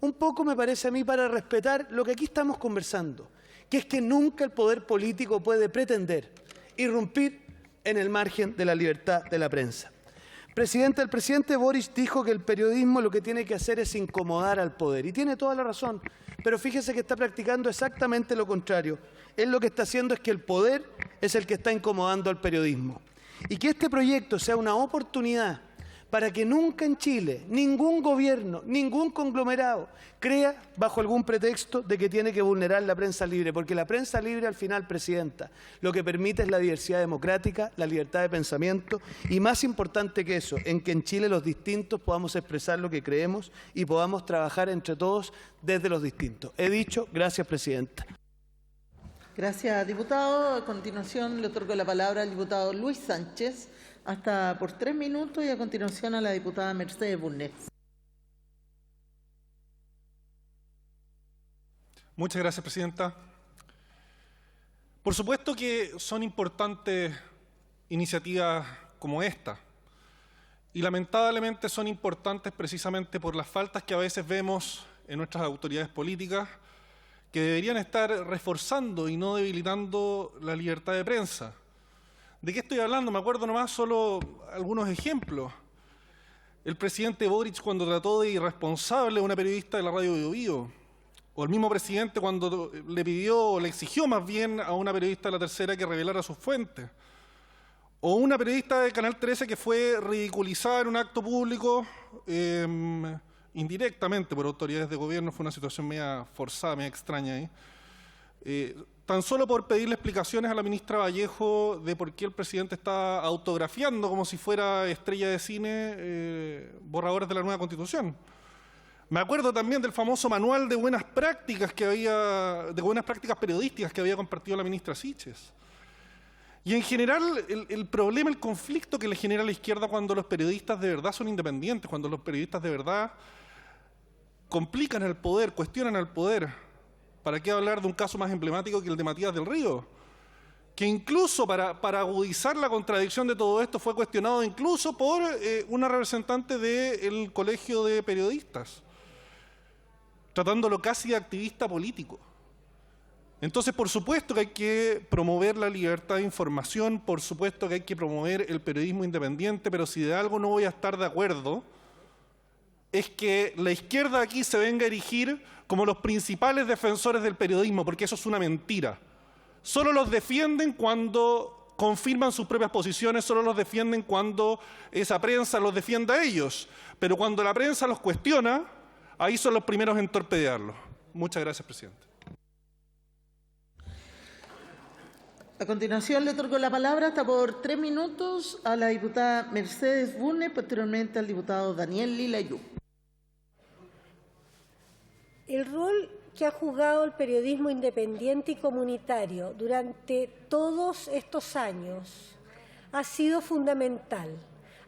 un poco me parece a mí para respetar lo que aquí estamos conversando, que es que nunca el poder político puede pretender irrumpir en el margen de la libertad de la prensa. Presidenta, el presidente Boric dijo que el periodismo lo que tiene que hacer es incomodar al poder, y tiene toda la razón, pero fíjese que está practicando exactamente lo contrario. Él lo que está haciendo es que el poder es el que está incomodando al periodismo. Y que este proyecto sea una oportunidad para que nunca en Chile ningún gobierno, ningún conglomerado crea bajo algún pretexto de que tiene que vulnerar la prensa libre, porque la prensa libre al final, Presidenta, lo que permite es la diversidad democrática, la libertad de pensamiento y, más importante que eso, en que en Chile los distintos podamos expresar lo que creemos y podamos trabajar entre todos desde los distintos. He dicho, gracias, Presidenta. Gracias, diputado. A continuación le otorgo la palabra al diputado Luis Sánchez, hasta por 3 minutos, y a continuación a la diputada Mercedes Busné. Muchas gracias, Presidenta. Por supuesto que son importantes iniciativas como esta, y lamentablemente son importantes precisamente por las faltas que a veces vemos en nuestras autoridades políticas, que deberían estar reforzando y no debilitando la libertad de prensa. ¿De qué estoy hablando? Me acuerdo nomás solo algunos ejemplos. El presidente Boric cuando trató de irresponsable a una periodista de la radio Bio Bio, o el mismo presidente cuando le pidió, o le exigió más bien a una periodista de La Tercera que revelara sus fuentes, o una periodista de Canal 13 que fue ridiculizada en un acto público indirectamente por autoridades de gobierno. Fue una situación media forzada, media extraña ahí. Tan solo por pedirle explicaciones a la ministra Vallejo de por qué el presidente está autografiando como si fuera estrella de cine borradores de la nueva Constitución. Me acuerdo también del famoso manual de buenas prácticas periodísticas que había compartido la ministra Siches. Y en general el problema, el conflicto que le genera a la izquierda cuando los periodistas de verdad son independientes, cuando los periodistas de verdad complican el poder, cuestionan el poder. ¿Para qué hablar de un caso más emblemático que el de Matías del Río? Que incluso para agudizar la contradicción de todo esto fue cuestionado incluso por una representante del Colegio de Periodistas, tratándolo casi de activista político. Entonces, por supuesto que hay que promover la libertad de información, por supuesto que hay que promover el periodismo independiente, pero si de algo no voy a estar de acuerdo, es que la izquierda aquí se venga a erigir como los principales defensores del periodismo, porque eso es una mentira. Solo los defienden cuando confirman sus propias posiciones, solo los defienden cuando esa prensa los defiende a ellos, pero cuando la prensa los cuestiona, ahí son los primeros en torpedearlos. Muchas gracias, presidente. A continuación le otorgo la palabra hasta por 3 minutos a la diputada Mercedes Busné, posteriormente al diputado Daniel Lilayú. El rol que ha jugado el periodismo independiente y comunitario durante todos estos años ha sido fundamental.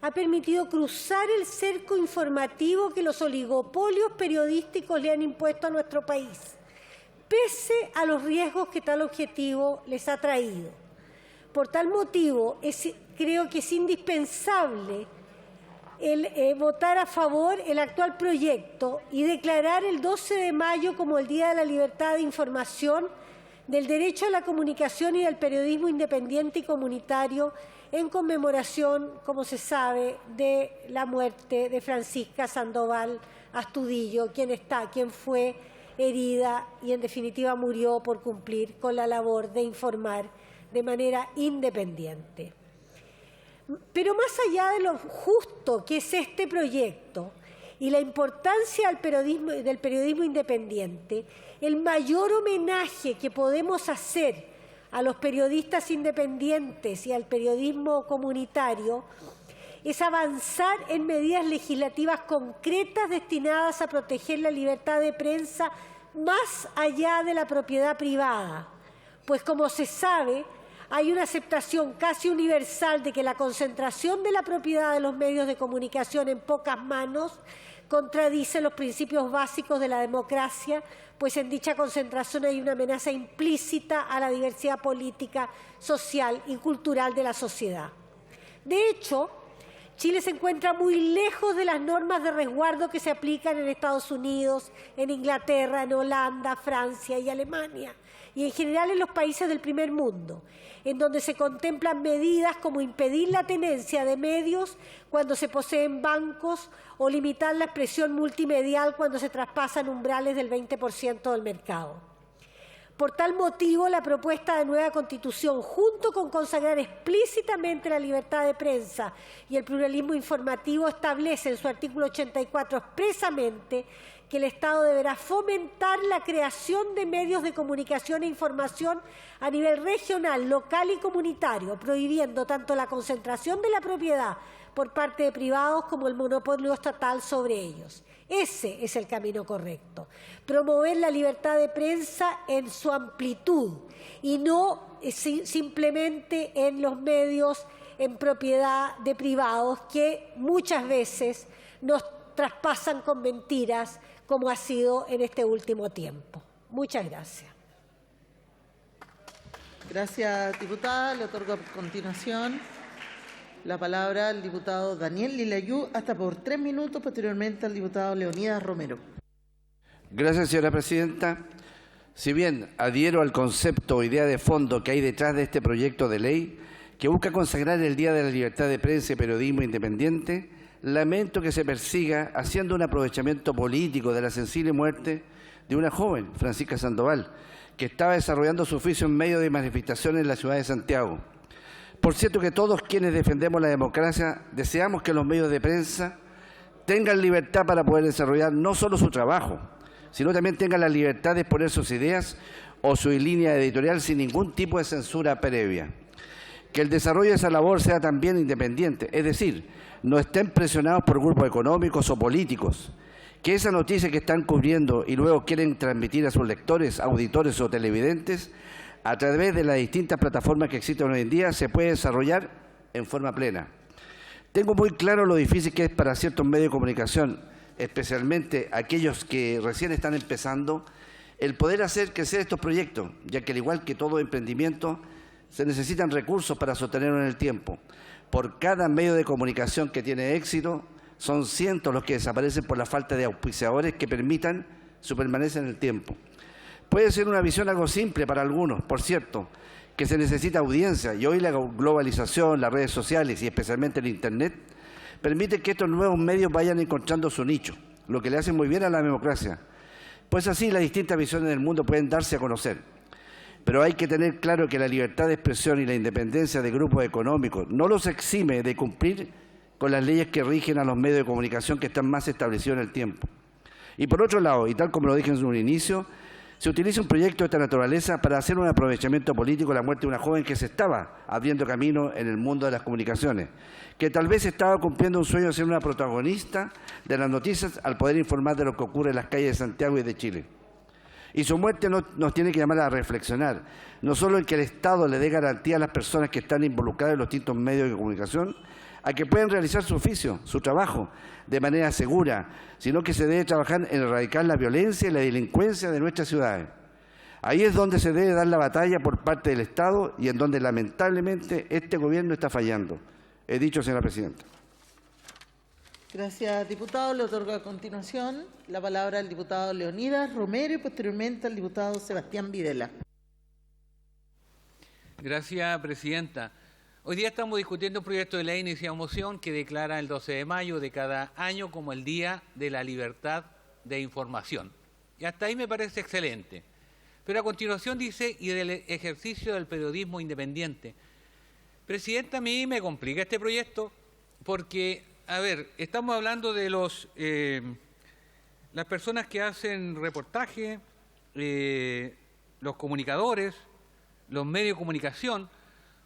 Ha permitido cruzar el cerco informativo que los oligopolios periodísticos le han impuesto a nuestro país, pese a los riesgos que tal objetivo les ha traído. Por tal motivo, creo que es indispensable votar a favor el actual proyecto y declarar el 12 de mayo como el Día de la Libertad de Información, del derecho a la comunicación y del periodismo independiente y comunitario, en conmemoración, como se sabe, de la muerte de Francisca Sandoval Astudillo, quien fue herida y en definitiva murió por cumplir con la labor de informar de manera independiente. Pero más allá de lo justo que es este proyecto y la importancia del periodismo independiente, el mayor homenaje que podemos hacer a los periodistas independientes y al periodismo comunitario es avanzar en medidas legislativas concretas destinadas a proteger la libertad de prensa más allá de la propiedad privada, pues como se sabe, hay una aceptación casi universal de que la concentración de la propiedad de los medios de comunicación en pocas manos contradice los principios básicos de la democracia, pues en dicha concentración hay una amenaza implícita a la diversidad política, social y cultural de la sociedad. De hecho, Chile se encuentra muy lejos de las normas de resguardo que se aplican en Estados Unidos, en Inglaterra, en Holanda, Francia y Alemania, y en general en los países del primer mundo, en donde se contemplan medidas como impedir la tenencia de medios cuando se poseen bancos o limitar la expresión multimedial cuando se traspasan umbrales del 20% del mercado. Por tal motivo, la propuesta de nueva Constitución, junto con consagrar explícitamente la libertad de prensa y el pluralismo informativo, establece en su artículo 84 expresamente que el Estado deberá fomentar la creación de medios de comunicación e información a nivel regional, local y comunitario, prohibiendo tanto la concentración de la propiedad por parte de privados como el monopolio estatal sobre ellos. Ese es el camino correcto. Promover la libertad de prensa en su amplitud y no simplemente en los medios en propiedad de privados que muchas veces nos traspasan con mentiras, como ha sido en este último tiempo. Muchas gracias. Gracias, diputada. Le otorgo a continuación la palabra al diputado Daniel Lilayú, hasta por 3 minutos, posteriormente al diputado Leonidas Romero. Gracias, señora presidenta. Si bien adhiero al concepto o idea de fondo que hay detrás de este proyecto de ley, que busca consagrar el Día de la Libertad de Prensa y Periodismo Independiente, lamento que se persiga haciendo un aprovechamiento político de la sensible muerte de una joven, Francisca Sandoval, que estaba desarrollando su oficio en medio de manifestaciones en la ciudad de Santiago. Por cierto que todos quienes defendemos la democracia deseamos que los medios de prensa tengan libertad para poder desarrollar no solo su trabajo, sino también tengan la libertad de exponer sus ideas o su línea editorial sin ningún tipo de censura previa. Que el desarrollo de esa labor sea también independiente, es decir, no estén presionados por grupos económicos o políticos. Que esa noticia que están cubriendo y luego quieren transmitir a sus lectores, auditores o televidentes, a través de las distintas plataformas que existen hoy en día, se puede desarrollar en forma plena. Tengo muy claro lo difícil que es para ciertos medios de comunicación, especialmente aquellos que recién están empezando, el poder hacer crecer estos proyectos, ya que al igual que todo emprendimiento, se necesitan recursos para sostenerlo en el tiempo. Por cada medio de comunicación que tiene éxito, son cientos los que desaparecen por la falta de auspiciadores que permitan su permanencia en el tiempo. Puede ser una visión algo simple para algunos, por cierto, que se necesita audiencia, y hoy la globalización, las redes sociales y especialmente el Internet permite que estos nuevos medios vayan encontrando su nicho, lo que le hace muy bien a la democracia. Pues así las distintas visiones del mundo pueden darse a conocer. Pero hay que tener claro que la libertad de expresión y la independencia de grupos económicos no los exime de cumplir con las leyes que rigen a los medios de comunicación que están más establecidos en el tiempo. Y por otro lado, y tal como lo dije en un inicio, se utiliza un proyecto de esta naturaleza para hacer un aprovechamiento político de la muerte de una joven que se estaba abriendo camino en el mundo de las comunicaciones, que tal vez estaba cumpliendo un sueño de ser una protagonista de las noticias al poder informar de lo que ocurre en las calles de Santiago y de Chile. Y su muerte nos tiene que llamar a reflexionar, no solo en que el Estado le dé garantía a las personas que están involucradas en los distintos medios de comunicación, a que puedan realizar su oficio, su trabajo, de manera segura, sino que se debe trabajar en erradicar la violencia y la delincuencia de nuestras ciudades. Ahí es donde se debe dar la batalla por parte del Estado y en donde lamentablemente este gobierno está fallando. He dicho, señora presidenta. Gracias, diputado. Le otorgo a continuación la palabra al diputado Leonidas Romero y posteriormente al diputado Sebastián Videla. Gracias, presidenta. Hoy día estamos discutiendo un proyecto de ley iniciado moción que declara el 12 de mayo de cada año como el Día de la Libertad de Información. Y hasta ahí me parece excelente. Pero a continuación dice, y del ejercicio del periodismo independiente. Presidenta, a mí me complica este proyecto porque, a ver, estamos hablando de las personas que hacen reportaje, los comunicadores, los medios de comunicación,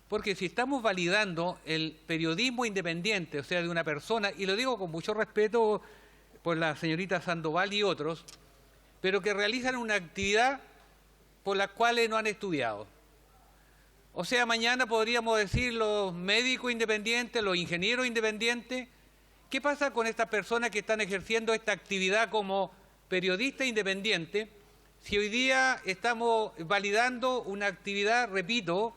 porque si estamos validando el periodismo independiente, o sea, de una persona, y lo digo con mucho respeto por la señorita Sandoval y otros, pero que realizan una actividad por la cual no han estudiado. O sea, mañana podríamos decir los médicos independientes, los ingenieros independientes, ¿Qué pasa con estas personas que están ejerciendo esta actividad como periodista independiente si hoy día estamos validando una actividad, repito,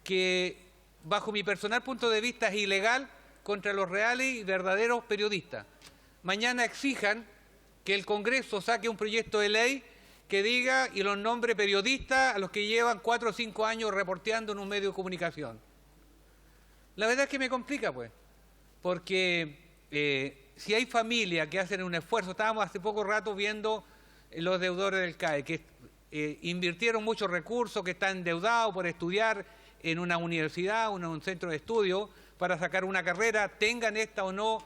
que bajo mi personal punto de vista es ilegal contra los reales y verdaderos periodistas? Mañana exijan que el Congreso saque un proyecto de ley que diga y los nombre periodistas a los que llevan 4 o 5 años reporteando en un medio de comunicación. La verdad es que me complica, pues, porque si hay familias que hacen un esfuerzo, estábamos hace poco rato viendo los deudores del CAE, que invirtieron muchos recursos, que están endeudados por estudiar en una universidad, en un centro de estudio, para sacar una carrera, tengan esta o no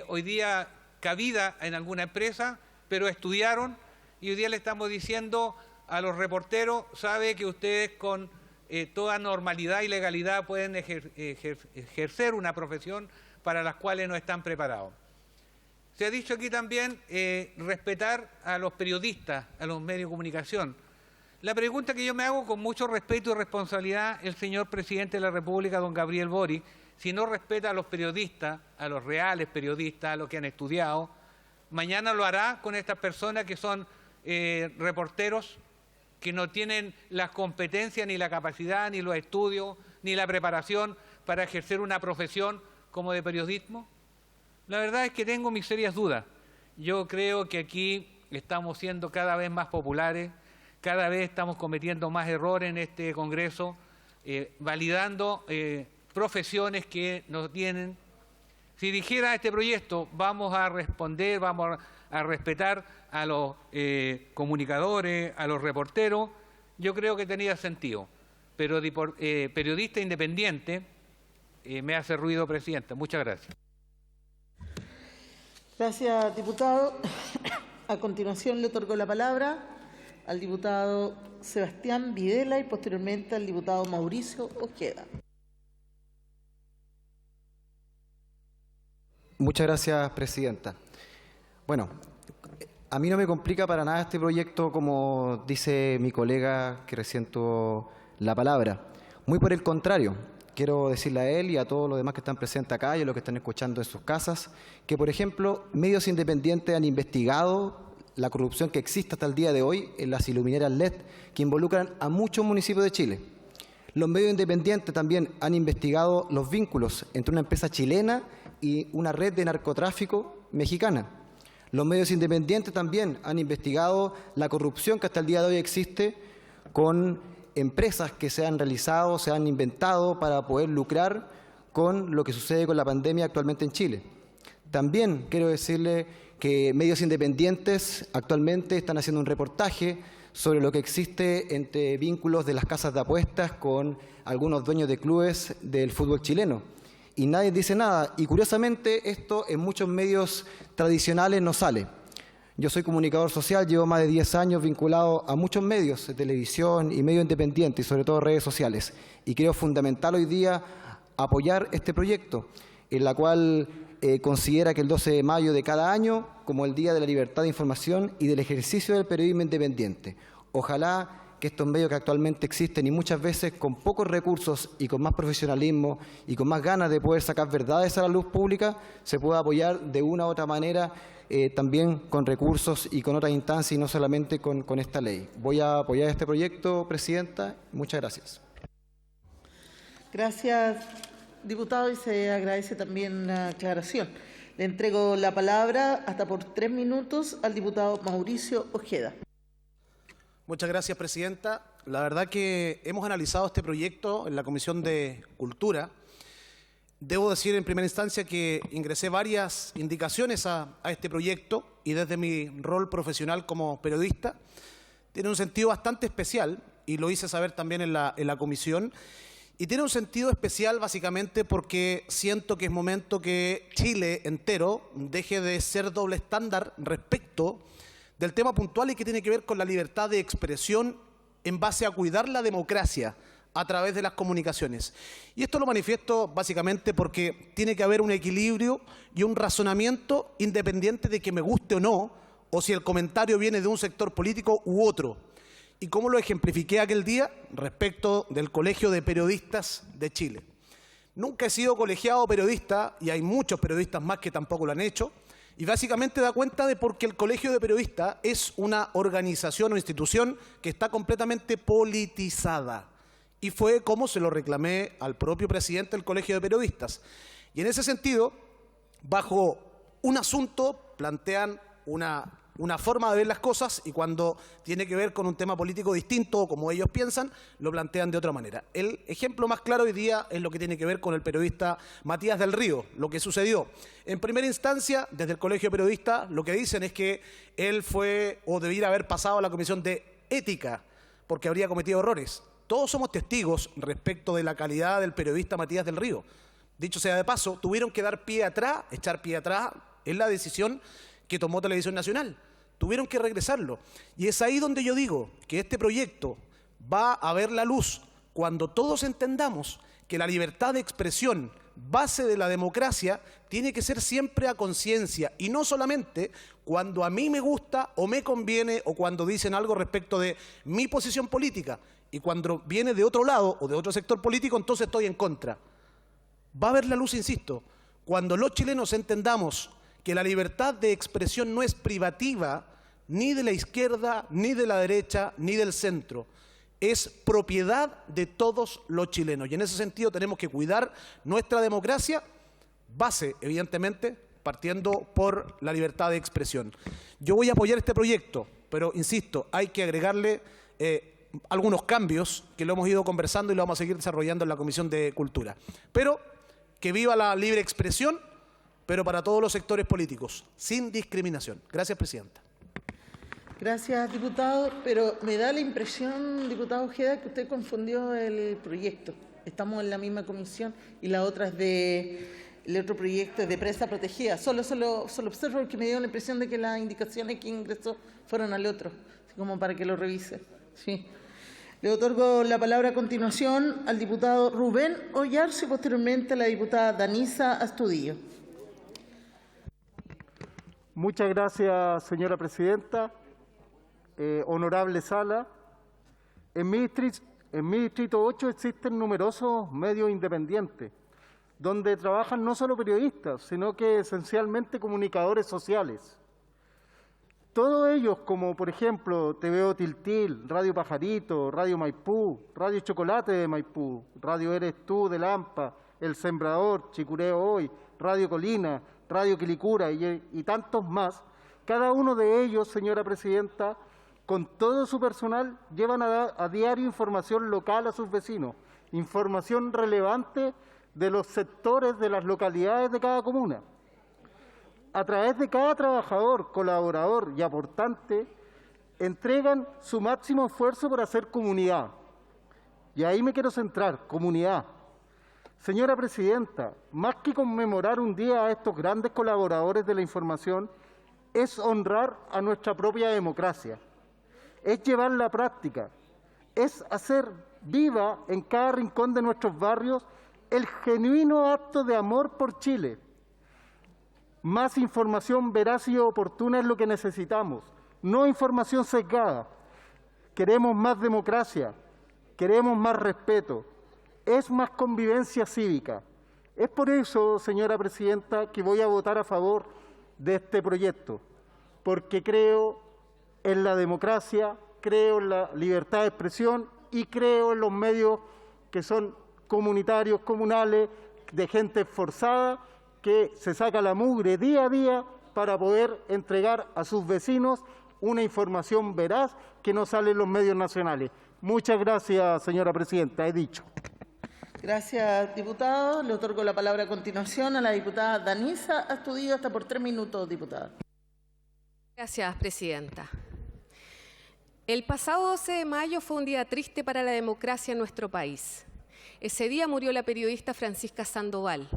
hoy día cabida en alguna empresa, pero estudiaron, y hoy día le estamos diciendo a los reporteros, sabe que ustedes con toda normalidad y legalidad pueden ejercer una profesión para las cuales no están preparados. Se ha dicho aquí también respetar a los periodistas, a los medios de comunicación. La pregunta que yo me hago con mucho respeto y responsabilidad, el señor presidente de la República, don Gabriel Boric, si no respeta a los periodistas, a los reales periodistas, a los que han estudiado, mañana lo hará con estas personas que son reporteros que no tienen las competencias, ni la capacidad, ni los estudios, ni la preparación para ejercer una profesión como de periodismo. La verdad es que tengo mis serias dudas. Yo creo que aquí estamos siendo cada vez más populares, cada vez estamos cometiendo más errores en este Congreso, validando profesiones que no tienen. Si dijera este proyecto, vamos a responder, vamos a respetar a los comunicadores, a los reporteros, yo creo que tenía sentido. Pero periodista independiente me hace ruido, Presidenta. Muchas gracias. Gracias, diputado. A continuación le otorgo la palabra al diputado Sebastián Videla y posteriormente al diputado Mauricio Ojeda. Muchas gracias, Presidenta. Bueno, a mí no me complica para nada este proyecto, como dice mi colega que recién tuvo la palabra. Muy por el contrario, quiero decirle a él y a todos los demás que están presentes acá y a los que están escuchando en sus casas, que, por ejemplo, medios independientes han investigado la corrupción que existe hasta el día de hoy en las ilumineras LED, que involucran a muchos municipios de Chile. Los medios independientes también han investigado los vínculos entre una empresa chilena y una red de narcotráfico mexicana. Los medios independientes también han investigado la corrupción que hasta el día de hoy existe con empresas que se han realizado, se han inventado para poder lucrar con lo que sucede con la pandemia actualmente en Chile. También quiero decirle que medios independientes actualmente están haciendo un reportaje sobre lo que existe entre vínculos de las casas de apuestas con algunos dueños de clubes del fútbol chileno. Y nadie dice nada. Y curiosamente esto en muchos medios tradicionales no sale. Yo soy comunicador social, llevo más de 10 años vinculado a muchos medios de televisión y medios independientes y sobre todo redes sociales. Y creo fundamental hoy día apoyar este proyecto, en la cual considera que el 12 de mayo de cada año como el Día de la Libertad de Información y del ejercicio del periodismo independiente. Ojalá que estos medios que actualmente existen y muchas veces con pocos recursos y con más profesionalismo y con más ganas de poder sacar verdades a la luz pública, se pueda apoyar de una u otra manera también con recursos y con otras instancias y no solamente con esta ley. Voy a apoyar este proyecto, Presidenta. Muchas gracias. Gracias, diputado, y se agradece también la aclaración. Le entrego la palabra hasta por 3 minutos al diputado Mauricio Ojeda. Muchas gracias, Presidenta. La verdad que hemos analizado este proyecto en la Comisión de Cultura. Debo decir en primera instancia que ingresé varias indicaciones a este proyecto y desde mi rol profesional como periodista tiene un sentido bastante especial y lo hice saber también en la comisión. Y tiene un sentido especial básicamente porque siento que es momento que Chile entero deje de ser doble estándar respecto del tema puntual y que tiene que ver con la libertad de expresión en base a cuidar la democracia a través de las comunicaciones. Y esto lo manifiesto básicamente porque tiene que haber un equilibrio y un razonamiento independiente de que me guste o no, o si el comentario viene de un sector político u otro. Y como lo ejemplifiqué aquel día respecto del Colegio de Periodistas de Chile. Nunca he sido colegiado periodista y hay muchos periodistas más que tampoco lo han hecho. Y básicamente da cuenta de porque el Colegio de Periodistas es una organización o institución que está completamente politizada. Y fue como se lo reclamé al propio presidente del Colegio de Periodistas. Y en ese sentido, bajo un asunto, plantean una forma de ver las cosas y cuando tiene que ver con un tema político distinto o como ellos piensan, lo plantean de otra manera. El ejemplo más claro hoy día es lo que tiene que ver con el periodista Matías del Río, lo que sucedió. En primera instancia, desde el Colegio de Periodistas, lo que dicen es que él fue o debiera haber pasado a la Comisión de Ética porque habría cometido errores. Todos somos testigos respecto de la calidad del periodista Matías del Río. Dicho sea de paso, tuvieron que dar pie atrás, echar pie atrás en la decisión que tomó Televisión Nacional. Tuvieron que regresarlo. Y es ahí donde yo digo que este proyecto va a ver la luz cuando todos entendamos que la libertad de expresión, base de la democracia, tiene que ser siempre a conciencia y no solamente cuando a mí me gusta o me conviene o cuando dicen algo respecto de mi posición política y cuando viene de otro lado o de otro sector político, entonces estoy en contra. Va a ver la luz, insisto, cuando los chilenos entendamos que la libertad de expresión no es privativa ni de la izquierda, ni de la derecha, ni del centro. Es propiedad de todos los chilenos. Y en ese sentido tenemos que cuidar nuestra democracia, base, evidentemente, partiendo por la libertad de expresión. Yo voy a apoyar este proyecto, pero, insisto, hay que agregarle algunos cambios que lo hemos ido conversando y lo vamos a seguir desarrollando en la Comisión de Cultura. Pero que viva la libre expresión, pero para todos los sectores políticos, sin discriminación. Gracias, presidenta. Gracias, diputado. Pero me da la impresión, diputado Ojeda, que usted confundió el proyecto. Estamos en la misma comisión y la otra es el otro proyecto es de presa protegida. Solo observo porque me dio la impresión de que las indicaciones que ingresó fueron al otro, así como para que lo revise. Sí. Le otorgo la palabra a continuación al diputado Rubén Ollarse y posteriormente a la diputada Danisa Astudillo. Muchas gracias, señora presidenta. Honorable Sala, en mi distrito 8 existen numerosos medios independientes, donde trabajan no solo periodistas, sino que esencialmente comunicadores sociales. Todos ellos, como por ejemplo TVO Tiltil, Radio Pajarito, Radio Maipú, Radio Chocolate de Maipú, Radio Eres Tú de Lampa, El Sembrador, Chicureo Hoy, Radio Colina, Radio Quilicura y tantos más, cada uno de ellos, señora presidenta, con todo su personal, llevan a diario información local a sus vecinos, información relevante de los sectores de las localidades de cada comuna. A través de cada trabajador, colaborador y aportante, entregan su máximo esfuerzo por hacer comunidad. Y ahí me quiero centrar, comunidad. Señora presidenta, más que conmemorar un día a estos grandes colaboradores de la información, es honrar a nuestra propia democracia. Es llevarla a práctica, es hacer viva en cada rincón de nuestros barrios el genuino acto de amor por Chile. Más información veraz y oportuna es lo que necesitamos, no información sesgada. Queremos más democracia, queremos más respeto, es más convivencia cívica. Es por eso, señora presidenta, que voy a votar a favor de este proyecto, porque creo en la democracia, creo en la libertad de expresión y creo en los medios que son comunitarios, comunales, de gente esforzada que se saca la mugre día a día para poder entregar a sus vecinos una información veraz que no sale en los medios nacionales. Muchas gracias, señora presidenta, he dicho. Gracias, diputado. Le otorgo la palabra a continuación a la diputada Danisa Astudillo, hasta por 3 minutos, diputada. Gracias, presidenta. El pasado 12 de mayo fue un día triste para la democracia en nuestro país. Ese día murió la periodista Francisca Sandoval,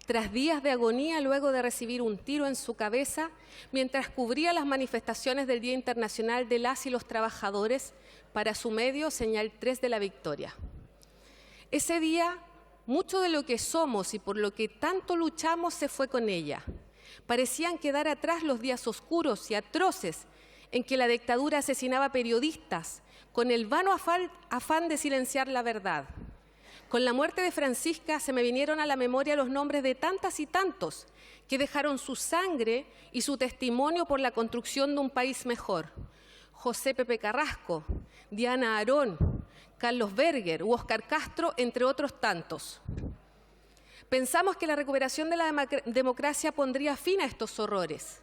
tras días de agonía luego de recibir un tiro en su cabeza mientras cubría las manifestaciones del Día Internacional de las y los Trabajadores para su medio Señal 3 de la Victoria. Ese día, mucho de lo que somos y por lo que tanto luchamos se fue con ella. Parecían quedar atrás los días oscuros y atroces en que la dictadura asesinaba periodistas con el vano afán de silenciar la verdad. Con la muerte de Francisca se me vinieron a la memoria los nombres de tantas y tantos que dejaron su sangre y su testimonio por la construcción de un país mejor. José Pepe Carrasco, Diana Arón, Carlos Berger u Óscar Castro, entre otros tantos. Pensamos que la recuperación de la democracia pondría fin a estos horrores.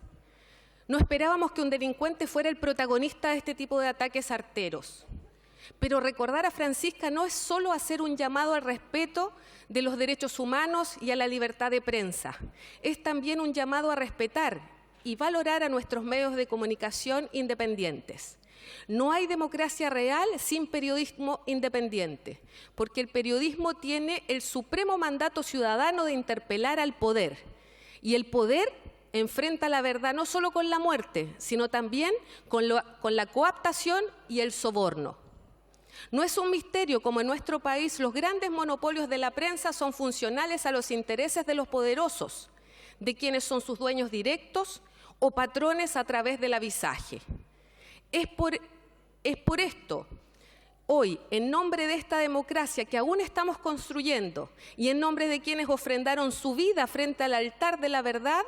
No esperábamos que un delincuente fuera el protagonista de este tipo de ataques arteros. Pero recordar a Francisca no es solo hacer un llamado al respeto de los derechos humanos y a la libertad de prensa. Es también un llamado a respetar y valorar a nuestros medios de comunicación independientes. No hay democracia real sin periodismo independiente, porque el periodismo tiene el supremo mandato ciudadano de interpelar al poder. Y el poder enfrenta la verdad no solo con la muerte, sino también con la coaptación y el soborno. No es un misterio como en nuestro país los grandes monopolios de la prensa son funcionales a los intereses de los poderosos, de quienes son sus dueños directos o patrones a través del avisaje. Es por esto, hoy, en nombre de esta democracia que aún estamos construyendo y en nombre de quienes ofrendaron su vida frente al altar de la verdad,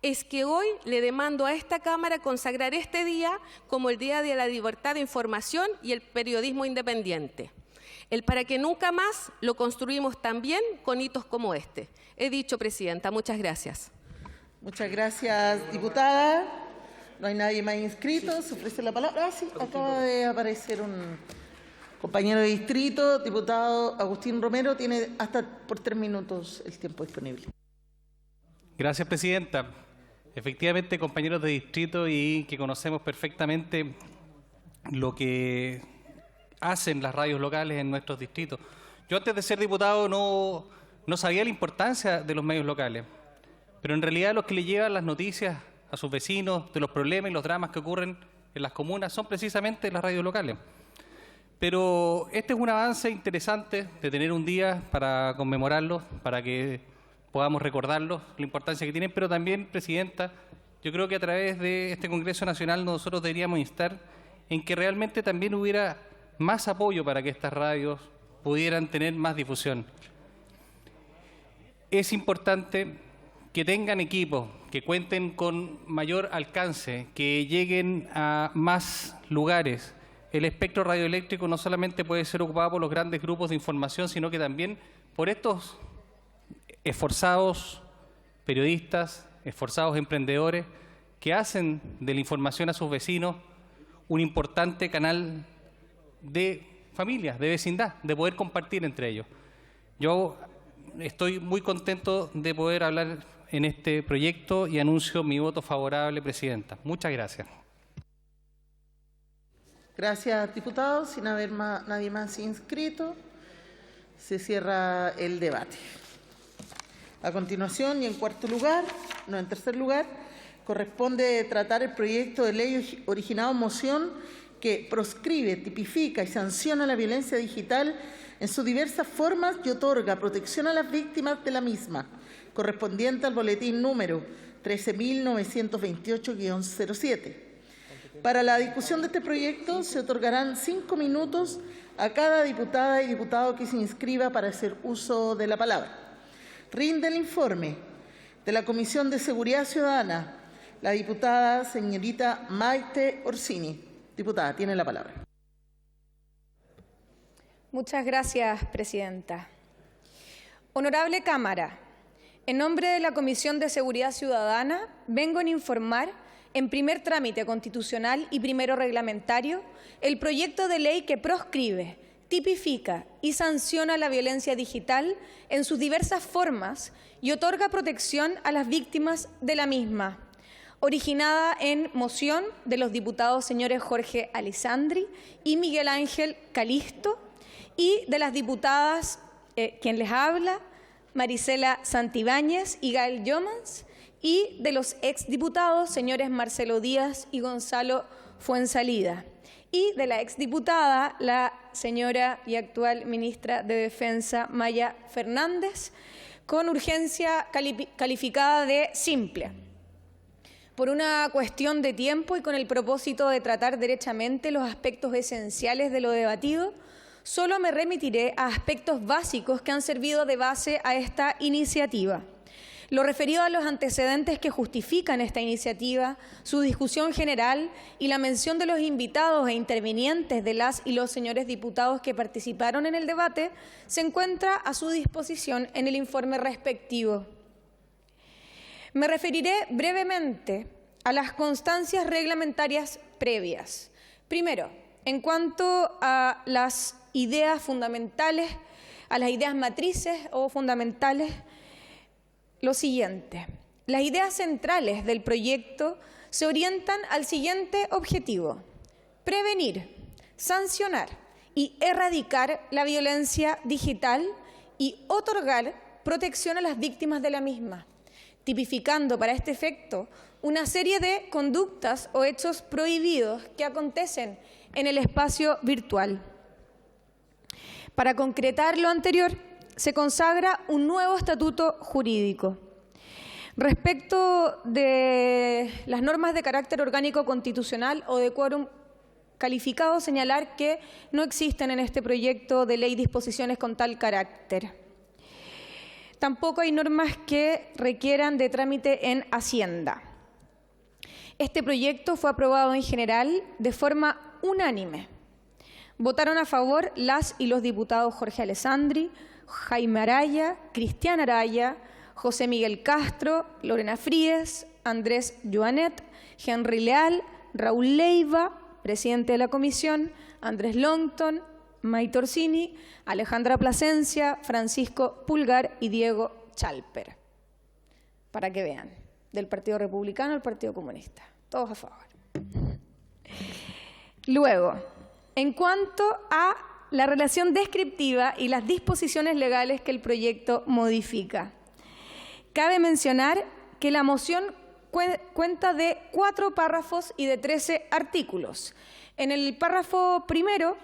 es que hoy le demando a esta Cámara consagrar este día como el Día de la Libertad de Información y el Periodismo Independiente. El para que nunca más lo construimos también con hitos como este. He dicho, Presidenta. Muchas gracias. Muchas gracias, diputada. No hay nadie más inscrito. Se ofrece la palabra. Ah, sí, acaba de aparecer un compañero de distrito, diputado Agustín Romero. Tiene hasta por 3 minutos el tiempo disponible. Gracias, Presidenta. Efectivamente, compañeros de distrito y que conocemos perfectamente lo que hacen las radios locales en nuestros distritos. Yo antes de ser diputado no sabía la importancia de los medios locales, pero en realidad los que le llevan las noticias a sus vecinos de los problemas y los dramas que ocurren en las comunas son precisamente las radios locales. Pero este es un avance interesante de tener un día para conmemorarlos, para que podamos recordarlos, la importancia que tienen, pero también, Presidenta, yo creo que a través de este Congreso Nacional nosotros deberíamos instar en que realmente también hubiera más apoyo para que estas radios pudieran tener más difusión. Es importante que tengan equipos, que cuenten con mayor alcance, que lleguen a más lugares. El espectro radioeléctrico no solamente puede ser ocupado por los grandes grupos de información, sino que también por estos esforzados periodistas, esforzados emprendedores que hacen de la información a sus vecinos un importante canal de familias, de vecindad, de poder compartir entre ellos. Yo estoy muy contento de poder hablar en este proyecto y anuncio mi voto favorable, Presidenta. Muchas gracias. Gracias, diputado. Sin haber nadie más inscrito, se cierra el debate. A continuación, y en tercer lugar, corresponde tratar el proyecto de ley originado en moción que proscribe, tipifica y sanciona la violencia digital en sus diversas formas y otorga protección a las víctimas de la misma, correspondiente al boletín número 13.928-07. Para la discusión de este proyecto se otorgarán 5 minutos a cada diputada y diputado que se inscriba para hacer uso de la palabra. Rinde el informe de la Comisión de Seguridad Ciudadana la diputada señorita Maite Orsini. Diputada, tiene la palabra. Muchas gracias, Presidenta. Honorable Cámara, en nombre de la Comisión de Seguridad Ciudadana, vengo a informar en primer trámite constitucional y primero reglamentario el proyecto de ley que proscribe, tipifica y sanciona la violencia digital en sus diversas formas y otorga protección a las víctimas de la misma, originada en moción de los diputados señores Jorge Alessandri y Miguel Ángel Calisto y de las diputadas, quien les habla, Marisela Santibáñez y Gael Yomans, y de los exdiputados señores Marcelo Díaz y Gonzalo Fuensalida, y de la exdiputada, la señora y actual ministra de Defensa, Maya Fernández, con urgencia calificada de simple. Por una cuestión de tiempo y con el propósito de tratar derechamente los aspectos esenciales de lo debatido, Solo me remitiré a aspectos básicos que han servido de base a esta iniciativa. Lo referido a los antecedentes que justifican esta iniciativa, su discusión general y la mención de los invitados e intervinientes de las y los señores diputados que participaron en el debate, se encuentra a su disposición en el informe respectivo. Me referiré brevemente a las constancias reglamentarias previas. Primero, en cuanto a las ideas fundamentales, a las ideas matrices o fundamentales, lo siguiente: las ideas centrales del proyecto se orientan al siguiente objetivo: prevenir, sancionar y erradicar la violencia digital y otorgar protección a las víctimas de la misma, tipificando para este efecto una serie de conductas o hechos prohibidos que acontecen en el espacio virtual. Para concretar lo anterior, se consagra un nuevo estatuto jurídico. Respecto de las normas de carácter orgánico constitucional o de quórum calificado, señalar que no existen en este proyecto de ley disposiciones con tal carácter. Tampoco hay normas que requieran de trámite en Hacienda. Este proyecto fue aprobado en general de forma unánime. Votaron a favor las y los diputados Jorge Alessandri, Jaime Araya, Cristian Araya, José Miguel Castro, Lorena Fríes, Andrés Joanet, Henry Leal, Raúl Leiva, presidente de la comisión, Andrés Longton, May Torsini, Alejandra Plasencia, Francisco Pulgar y Diego Chalper. Para que vean, del Partido Republicano al Partido Comunista, todos a favor. Luego, en cuanto a la relación descriptiva y las disposiciones legales que el proyecto modifica, cabe mencionar que la moción cuenta de 4 párrafos y de 13 artículos. En el párrafo primero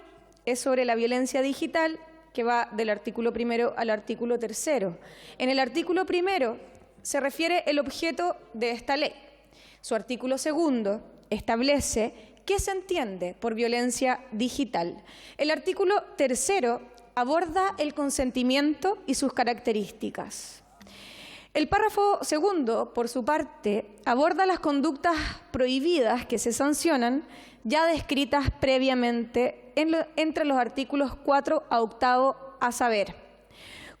es sobre la violencia digital, que va del artículo primero al artículo tercero. En el artículo primero se refiere el objeto de esta ley. Su artículo segundo establece qué se entiende por violencia digital. El artículo tercero aborda el consentimiento y sus características. El párrafo segundo, por su parte, aborda las conductas prohibidas que se sancionan, ya descritas previamente entre los artículos 4 a 8, a saber: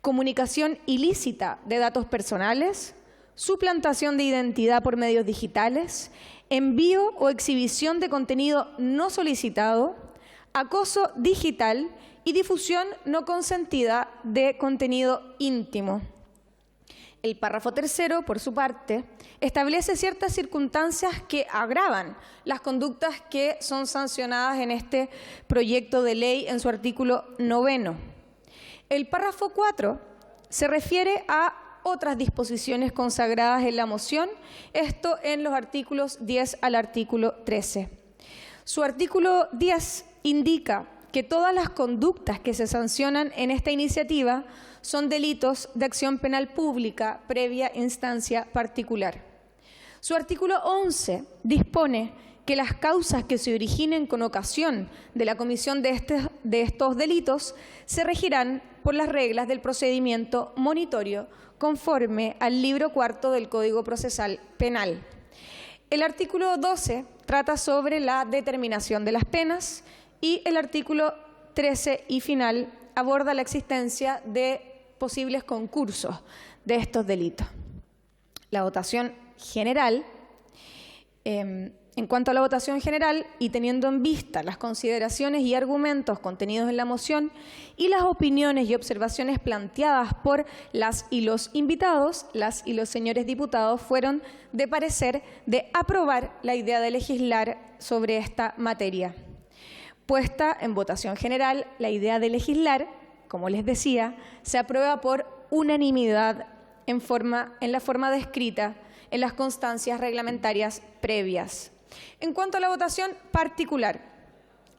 comunicación ilícita de datos personales, suplantación de identidad por medios digitales, envío o exhibición de contenido no solicitado, acoso digital y difusión no consentida de contenido íntimo. El párrafo tercero, por su parte, establece ciertas circunstancias que agravan las conductas que son sancionadas en este proyecto de ley en su artículo 9. El párrafo 4 se refiere a otras disposiciones consagradas en la moción, esto en los artículos 10 al artículo 13. Su artículo 10 indica que todas las conductas que se sancionan en esta iniciativa son delitos de acción penal pública previa instancia particular. Su artículo 11 dispone que las causas que se originen con ocasión de la comisión de estos delitos se regirán por las reglas del procedimiento monitorio conforme al libro 4 del Código Procesal Penal. El artículo 12 trata sobre la determinación de las penas y el artículo 13 y final aborda la existencia de posibles concursos de estos delitos. La votación general, en cuanto a la votación general y teniendo en vista las consideraciones y argumentos contenidos en la moción y las opiniones y observaciones planteadas por las y los invitados, las y los señores diputados fueron de parecer de aprobar la idea de legislar sobre esta materia. Puesta en votación general, la idea de legislar, como les decía, se aprueba por unanimidad en la forma descrita en las constancias reglamentarias previas. En cuanto a la votación particular,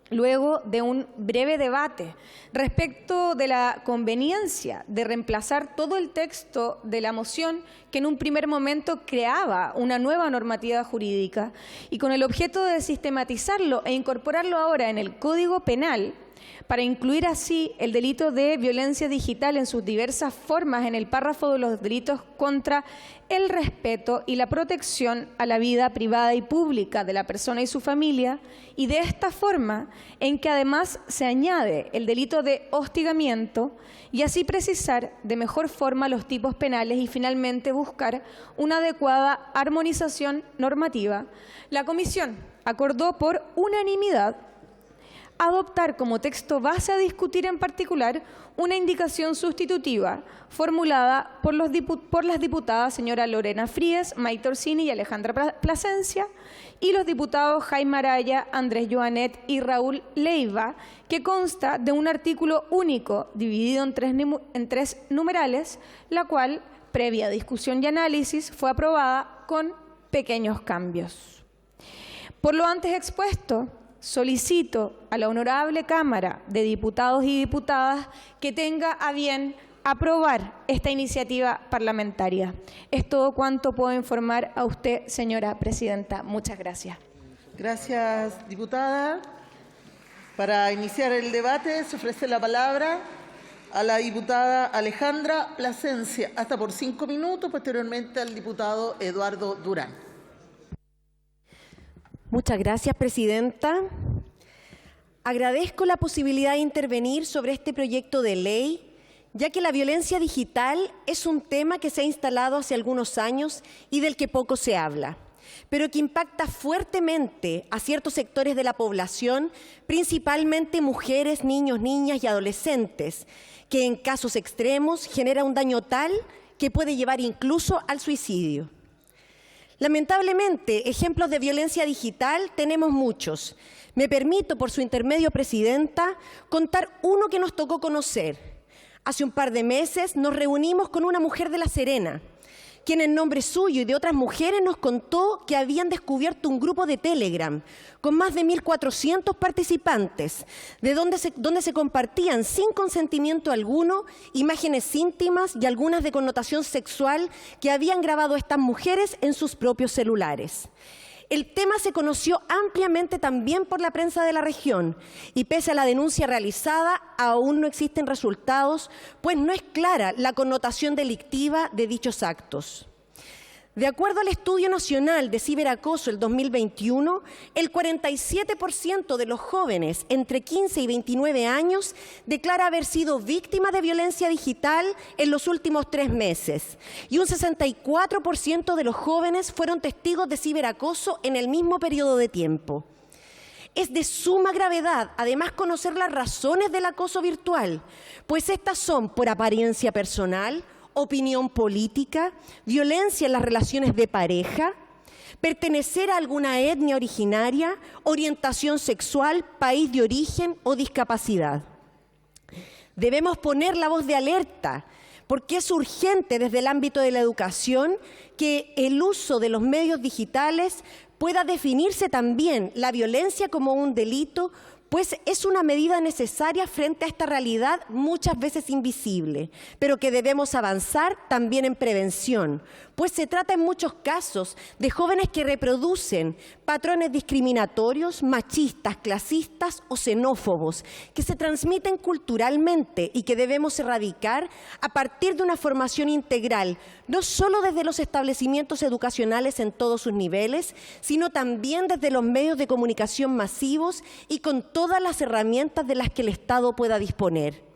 luego de un breve debate respecto de la conveniencia de reemplazar todo el texto de la moción que en un primer momento creaba una nueva normativa jurídica y con el objeto de sistematizarlo e incorporarlo ahora en el Código Penal, para incluir así el delito de violencia digital en sus diversas formas en el párrafo de los delitos contra el respeto y la protección a la vida privada y pública de la persona y su familia, y de esta forma en que además se añade el delito de hostigamiento y así precisar de mejor forma los tipos penales y finalmente buscar una adecuada armonización normativa. La Comisión acordó por unanimidad adoptar como texto base a discutir en particular una indicación sustitutiva formulada por las diputadas señora Lorena Fríes, Maite Orsini y Alejandra Plasencia, y los diputados Jaime Araya, Andrés Joanet y Raúl Leiva, que consta de un artículo único dividido en tres numerales, la cual, previa discusión y análisis, fue aprobada con pequeños cambios. Por lo antes expuesto, solicito a la honorable Cámara de Diputados y Diputadas que tenga a bien aprobar esta iniciativa parlamentaria. Es todo cuanto puedo informar a usted, señora presidenta. Muchas gracias. Gracias, diputada. Para iniciar el debate se ofrece la palabra a la diputada Alejandra Plasencia, hasta por 5 minutos, posteriormente al diputado Eduardo Durán. Muchas gracias, presidenta. Agradezco la posibilidad de intervenir sobre este proyecto de ley, ya que la violencia digital es un tema que se ha instalado hace algunos años y del que poco se habla, pero que impacta fuertemente a ciertos sectores de la población, principalmente mujeres, niños, niñas y adolescentes, que en casos extremos genera un daño tal que puede llevar incluso al suicidio. Lamentablemente, ejemplos de violencia digital tenemos muchos. Me permito, por su intermedio, presidenta, contar uno que nos tocó conocer. Hace un par de meses nos reunimos con una mujer de La Serena, quien en nombre suyo y de otras mujeres nos contó que habían descubierto un grupo de Telegram con más de 1.400 participantes, donde se compartían sin consentimiento alguno imágenes íntimas y algunas de connotación sexual que habían grabado estas mujeres en sus propios celulares. El tema se conoció ampliamente también por la prensa de la región y pese a la denuncia realizada aún no existen resultados, pues no es clara la connotación delictiva de dichos actos. De acuerdo al Estudio Nacional de Ciberacoso del 2021, el 47% de los jóvenes entre 15 y 29 años declara haber sido víctima de violencia digital en los últimos 3 meses y un 64% de los jóvenes fueron testigos de ciberacoso en el mismo periodo de tiempo. Es de suma gravedad, además, conocer las razones del acoso virtual, pues estas son por apariencia personal, opinión política, violencia en las relaciones de pareja, pertenecer a alguna etnia originaria, orientación sexual, país de origen o discapacidad. Debemos poner la voz de alerta porque es urgente desde el ámbito de la educación que el uso de los medios digitales pueda definirse también la violencia como un delito, pues es una medida necesaria frente a esta realidad muchas veces invisible, pero que debemos avanzar también en prevención, pues se trata en muchos casos de jóvenes que reproducen patrones discriminatorios, machistas, clasistas o xenófobos, que se transmiten culturalmente y que debemos erradicar a partir de una formación integral, no solo desde los establecimientos educacionales en todos sus niveles, sino también desde los medios de comunicación masivos y con todas las herramientas de las que el Estado pueda disponer.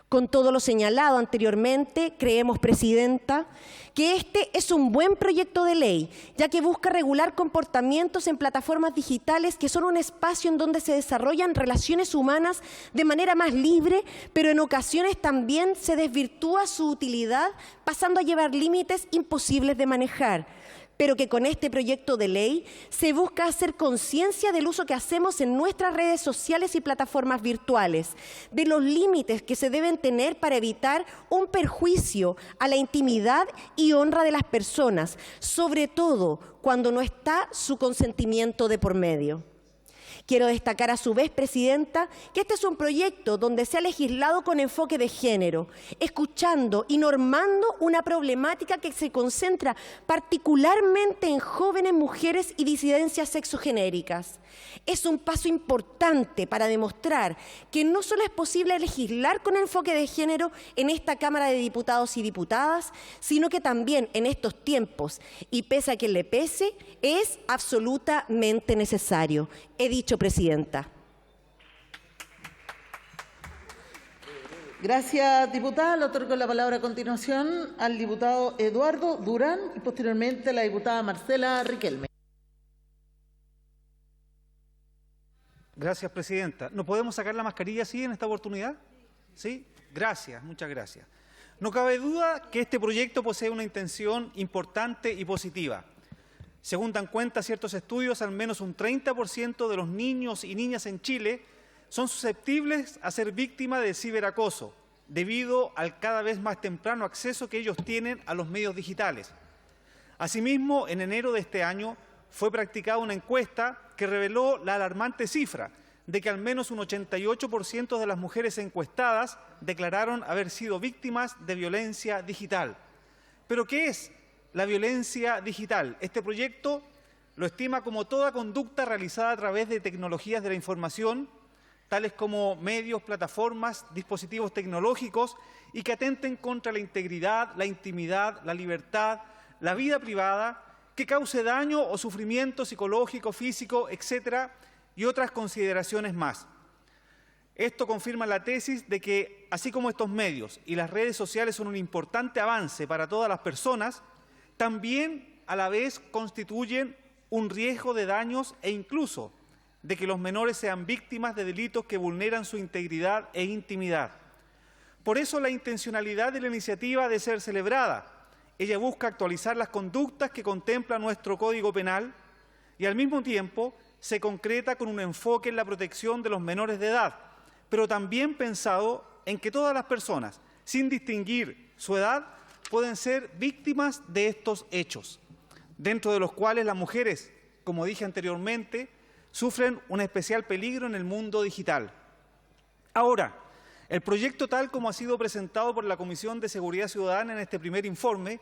Con todo lo señalado anteriormente, creemos, presidenta, que este es un buen proyecto de ley, ya que busca regular comportamientos en plataformas digitales que son un espacio en donde se desarrollan relaciones humanas de manera más libre, pero en ocasiones también se desvirtúa su utilidad, pasando a llevar límites imposibles de manejar, pero que con este proyecto de ley se busca hacer conciencia del uso que hacemos en nuestras redes sociales y plataformas virtuales, de los límites que se deben tener para evitar un perjuicio a la intimidad y honra de las personas, sobre todo cuando no está su consentimiento de por medio. Quiero destacar a su vez, Presidenta, que este es un proyecto donde se ha legislado con enfoque de género, escuchando y normando una problemática que se concentra particularmente en jóvenes, mujeres y disidencias sexogenéricas. Es un paso importante para demostrar que no solo es posible legislar con enfoque de género en esta Cámara de Diputados y Diputadas, sino que también en estos tiempos, y pese a quien le pese, es absolutamente necesario. He dicho, Presidenta. Gracias, diputada. Le otorgo la palabra a continuación al diputado Eduardo Durán y posteriormente a la diputada Marcela Riquelme. Gracias, Presidenta. ¿No podemos sacar la mascarilla así en esta oportunidad? ¿Sí? Gracias, muchas gracias. No cabe duda que este proyecto posee una intención importante y positiva. Según dan cuenta ciertos estudios, al menos un 30% de los niños y niñas en Chile son susceptibles a ser víctimas de ciberacoso, debido al cada vez más temprano acceso que ellos tienen a los medios digitales. Asimismo, en enero de este año fue practicada una encuesta que reveló la alarmante cifra de que al menos un 88% de las mujeres encuestadas declararon haber sido víctimas de violencia digital. ¿Pero qué es la violencia digital? Este proyecto lo estima como toda conducta realizada a través de tecnologías de la información, tales como medios, plataformas, dispositivos tecnológicos y que atenten contra la integridad, la intimidad, la libertad, la vida privada, que cause daño o sufrimiento psicológico, físico, etcétera, y otras consideraciones más. Esto confirma la tesis de que, así como estos medios y las redes sociales son un importante avance para todas las personas, también a la vez constituyen un riesgo de daños e incluso de que los menores sean víctimas de delitos que vulneran su integridad e intimidad. Por eso la intencionalidad de la iniciativa ha de ser celebrada. Ella busca actualizar las conductas que contempla nuestro Código Penal y al mismo tiempo se concreta con un enfoque en la protección de los menores de edad, pero también pensado en que todas las personas, sin distinguir su edad, pueden ser víctimas de estos hechos, dentro de los cuales las mujeres, como dije anteriormente, sufren un especial peligro en el mundo digital. Ahora, el proyecto tal como ha sido presentado por la Comisión de Seguridad Ciudadana en este primer informe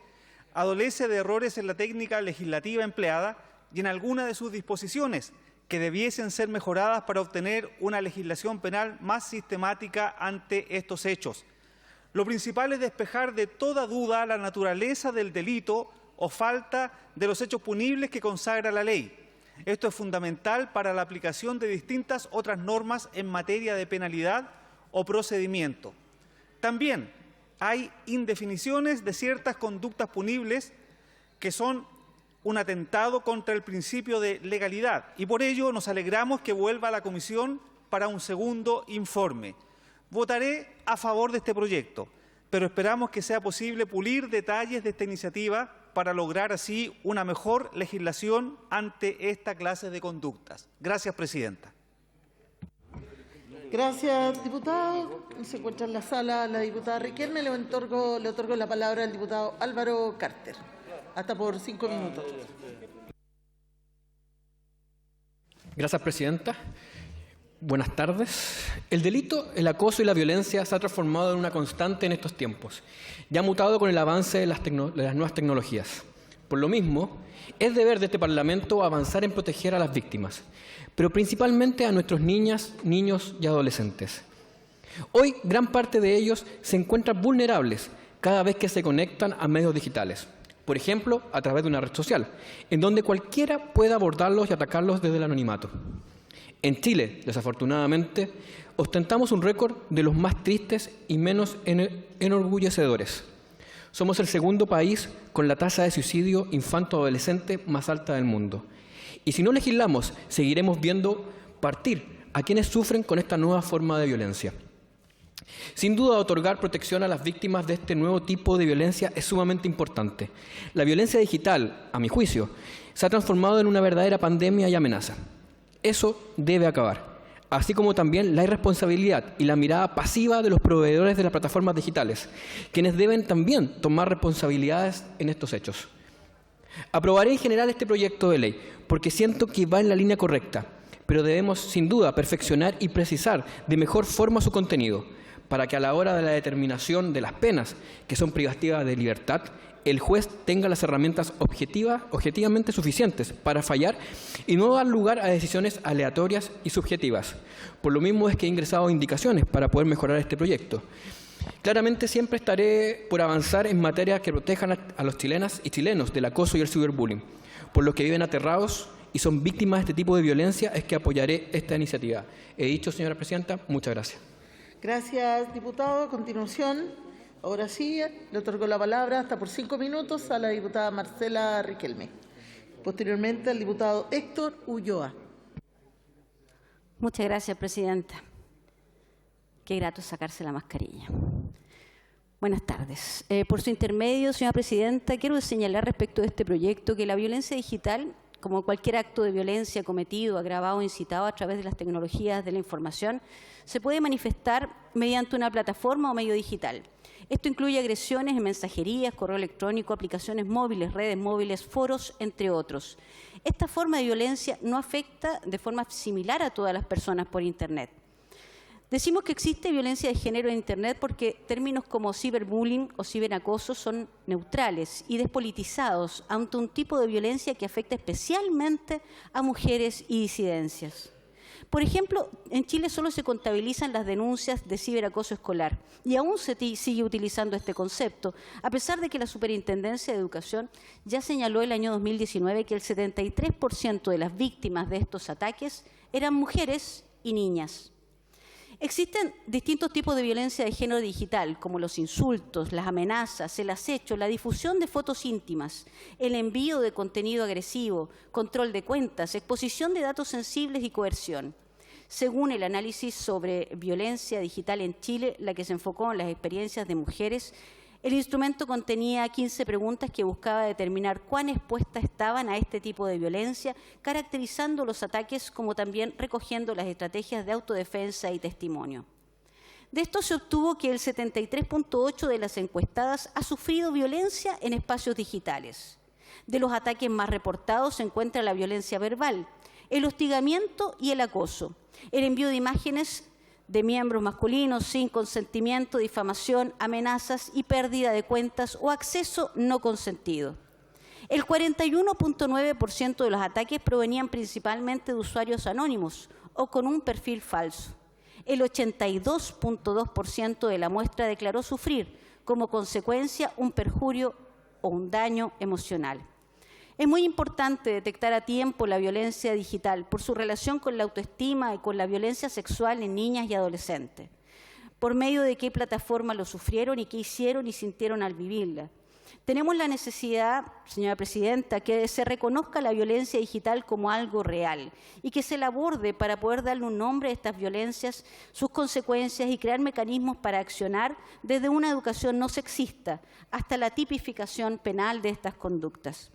adolece de errores en la técnica legislativa empleada y en algunas de sus disposiciones que debiesen ser mejoradas para obtener una legislación penal más sistemática ante estos hechos. Lo principal es despejar de toda duda la naturaleza del delito o falta de los hechos punibles que consagra la ley. Esto es fundamental para la aplicación de distintas otras normas en materia de penalidad o procedimiento. También hay indefiniciones de ciertas conductas punibles que son un atentado contra el principio de legalidad y por ello nos alegramos que vuelva a la Comisión para un segundo informe. Votaré a favor de este proyecto, pero esperamos que sea posible pulir detalles de esta iniciativa para lograr así una mejor legislación ante esta clase de conductas. Gracias, Presidenta. Gracias, diputado. Se encuentra en la sala la diputada Riquelme. Le otorgo la palabra al diputado Álvaro Carter. Hasta por 5 minutos. Gracias, Presidenta. Buenas tardes. El delito, el acoso y la violencia se ha transformado en una constante en estos tiempos y ha mutado con el avance de las nuevas tecnologías. Por lo mismo, es deber de este Parlamento avanzar en proteger a las víctimas, pero principalmente a nuestros niñas, niños y adolescentes. Hoy, gran parte de ellos se encuentran vulnerables cada vez que se conectan a medios digitales, por ejemplo, a través de una red social, en donde cualquiera puede abordarlos y atacarlos desde el anonimato. En Chile, desafortunadamente, ostentamos un récord de los más tristes y menos enorgullecedores. Somos el segundo país con la tasa de suicidio infanto-adolescente más alta del mundo. Y si no legislamos, seguiremos viendo partir a quienes sufren con esta nueva forma de violencia. Sin duda, otorgar protección a las víctimas de este nuevo tipo de violencia es sumamente importante. La violencia digital, a mi juicio, se ha transformado en una verdadera pandemia y amenaza. Eso debe acabar, así como también la irresponsabilidad y la mirada pasiva de los proveedores de las plataformas digitales, quienes deben también tomar responsabilidades en estos hechos. Aprobaré en general este proyecto de ley porque siento que va en la línea correcta, pero debemos sin duda perfeccionar y precisar de mejor forma su contenido, para que a la hora de la determinación de las penas, que son privativas de libertad, el juez tenga las herramientas objetivamente suficientes para fallar y no dar lugar a decisiones aleatorias y subjetivas. Por lo mismo es que he ingresado indicaciones para poder mejorar este proyecto. Claramente siempre estaré por avanzar en materias que protejan a los chilenas y chilenos del acoso y el ciberbullying. Por los que viven aterrados y son víctimas de este tipo de violencia es que apoyaré esta iniciativa. He dicho, señora presidenta, muchas gracias. Gracias, diputado. A continuación, ahora sí, le otorgo la palabra hasta por 5 minutos a la diputada Marcela Riquelme. Posteriormente, al diputado Héctor Ulloa. Muchas gracias, presidenta. Qué grato sacarse la mascarilla. Buenas tardes. Por su intermedio, señora presidenta, quiero señalar respecto de este proyecto que la violencia digital, como cualquier acto de violencia cometido, agravado o incitado a través de las tecnologías de la información, se puede manifestar mediante una plataforma o medio digital. Esto incluye agresiones en mensajerías, correo electrónico, aplicaciones móviles, redes móviles, foros, entre otros. Esta forma de violencia no afecta de forma similar a todas las personas por Internet. Decimos que existe violencia de género en Internet porque términos como ciberbullying o ciberacoso son neutrales y despolitizados ante un tipo de violencia que afecta especialmente a mujeres y disidencias. Por ejemplo, en Chile solo se contabilizan las denuncias de ciberacoso escolar y aún se sigue utilizando este concepto, a pesar de que la Superintendencia de Educación ya señaló el año 2019 que el 73% de las víctimas de estos ataques eran mujeres y niñas. Existen distintos tipos de violencia de género digital, como los insultos, las amenazas, el acecho, la difusión de fotos íntimas, el envío de contenido agresivo, control de cuentas, exposición de datos sensibles y coerción. Según el análisis sobre violencia digital en Chile, la que se enfocó en las experiencias de mujeres, el instrumento contenía 15 preguntas que buscaba determinar cuán expuestas estaban a este tipo de violencia, caracterizando los ataques como también recogiendo las estrategias de autodefensa y testimonio. De esto se obtuvo que el 73.8% de las encuestadas ha sufrido violencia en espacios digitales. De los ataques más reportados se encuentra la violencia verbal, el hostigamiento y el acoso, el envío de imágenes de miembros masculinos sin consentimiento, difamación, amenazas y pérdida de cuentas o acceso no consentido. El 41.9% de los ataques provenían principalmente de usuarios anónimos o con un perfil falso. El 82.2% de la muestra declaró sufrir como consecuencia un perjurio o un daño emocional. Es muy importante detectar a tiempo la violencia digital por su relación con la autoestima y con la violencia sexual en niñas y adolescentes, por medio de qué plataforma lo sufrieron y qué hicieron y sintieron al vivirla. Tenemos la necesidad, señora presidenta, que se reconozca la violencia digital como algo real y que se la aborde para poder darle un nombre a estas violencias, sus consecuencias y crear mecanismos para accionar desde una educación no sexista hasta la tipificación penal de estas conductas.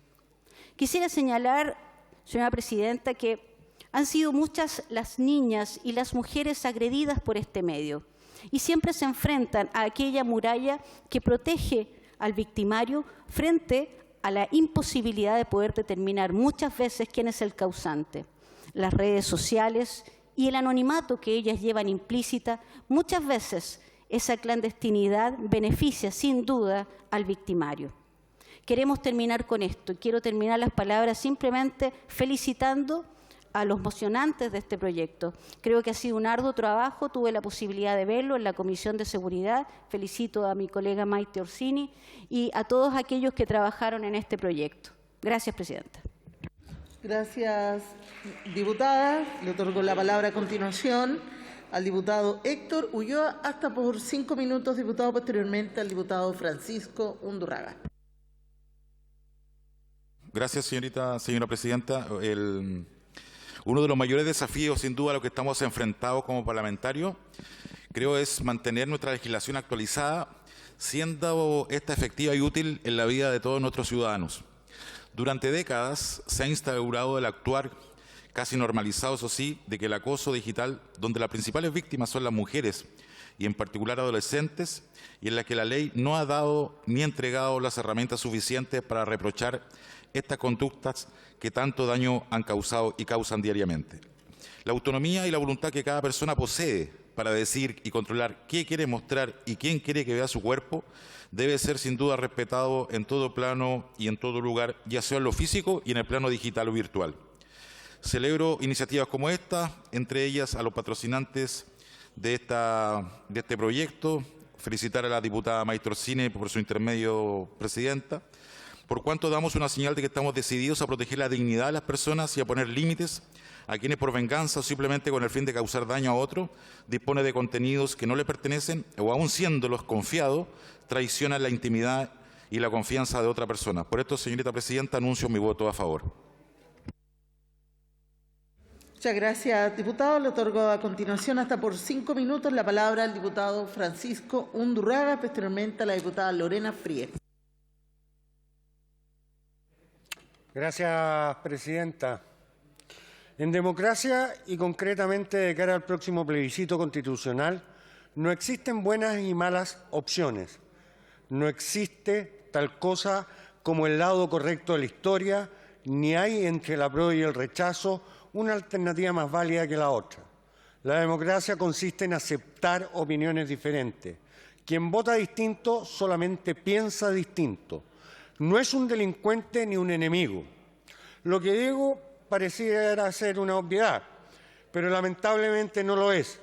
Quisiera señalar, señora presidenta, que han sido muchas las niñas y las mujeres agredidas por este medio y siempre se enfrentan a aquella muralla que protege al victimario frente a la imposibilidad de poder determinar muchas veces quién es el causante. Las redes sociales y el anonimato que ellas llevan implícita, muchas veces esa clandestinidad beneficia sin duda al victimario. Queremos terminar con esto. Quiero terminar las palabras simplemente felicitando a los mocionantes de este proyecto. Creo que ha sido un arduo trabajo, tuve la posibilidad de verlo en la Comisión de Seguridad. Felicito a mi colega Maite Orsini y a todos aquellos que trabajaron en este proyecto. Gracias, presidenta. Gracias, diputada. Le otorgo la palabra a continuación al diputado Héctor Ulloa, hasta por 5 minutos, diputado. Posteriormente al diputado Francisco Undurraga. Gracias, señora presidenta. Uno de los mayores desafíos, sin duda, a los que estamos enfrentados como parlamentarios, creo, es mantener nuestra legislación actualizada, siendo esta efectiva y útil en la vida de todos nuestros ciudadanos. Durante décadas se ha instaurado el actuar casi normalizado, eso sí, de que el acoso digital, donde las principales víctimas son las mujeres y en particular adolescentes, y en la que la ley no ha dado ni entregado las herramientas suficientes para reprochar estas conductas que tanto daño han causado y causan diariamente. La autonomía y la voluntad que cada persona posee para decidir y controlar qué quiere mostrar y quién quiere que vea su cuerpo debe ser sin duda respetado en todo plano y en todo lugar, ya sea en lo físico y en el plano digital o virtual. Celebro iniciativas como esta, entre ellas a los patrocinantes de este proyecto, felicitar a la diputada Maitrocine por su intermedio, presidenta, por cuanto damos una señal de que estamos decididos a proteger la dignidad de las personas y a poner límites a quienes por venganza o simplemente con el fin de causar daño a otro, dispone de contenidos que no le pertenecen o aun siéndolos confiados, traicionan la intimidad y la confianza de otra persona. Por esto, señorita presidenta, anuncio mi voto a favor. Muchas gracias, diputado. Le otorgo a continuación hasta por 5 minutos la palabra al diputado Francisco Undurraga, posteriormente a la diputada Lorena Fríes. Gracias, presidenta. En democracia y concretamente de cara al próximo plebiscito constitucional, no existen buenas y malas opciones. No existe tal cosa como el lado correcto de la historia, ni hay entre el apruebo y el rechazo una alternativa más válida que la otra. La democracia consiste en aceptar opiniones diferentes. Quien vota distinto solamente piensa distinto. No es un delincuente ni un enemigo. Lo que digo pareciera ser una obviedad, pero lamentablemente no lo es.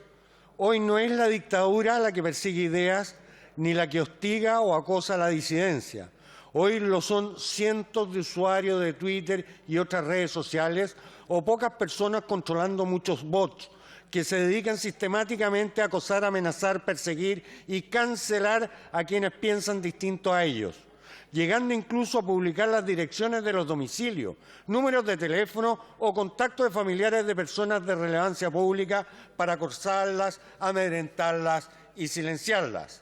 Hoy no es la dictadura la que persigue ideas ni la que hostiga o acosa a la disidencia. Hoy lo son cientos de usuarios de Twitter y otras redes sociales o pocas personas controlando muchos bots que se dedican sistemáticamente a acosar, amenazar, perseguir y cancelar a quienes piensan distinto a ellos, llegando incluso a publicar las direcciones de los domicilios, números de teléfono o contactos de familiares de personas de relevancia pública para acosarlas, amedrentarlas y silenciarlas.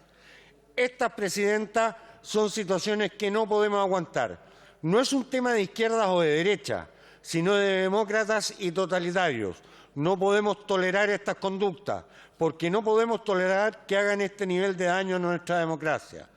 Estas, presidenta, son situaciones que no podemos aguantar. No es un tema de izquierdas o de derecha, sino de demócratas y totalitarios. No podemos tolerar estas conductas, porque no podemos tolerar que hagan este nivel de daño a nuestra democracia.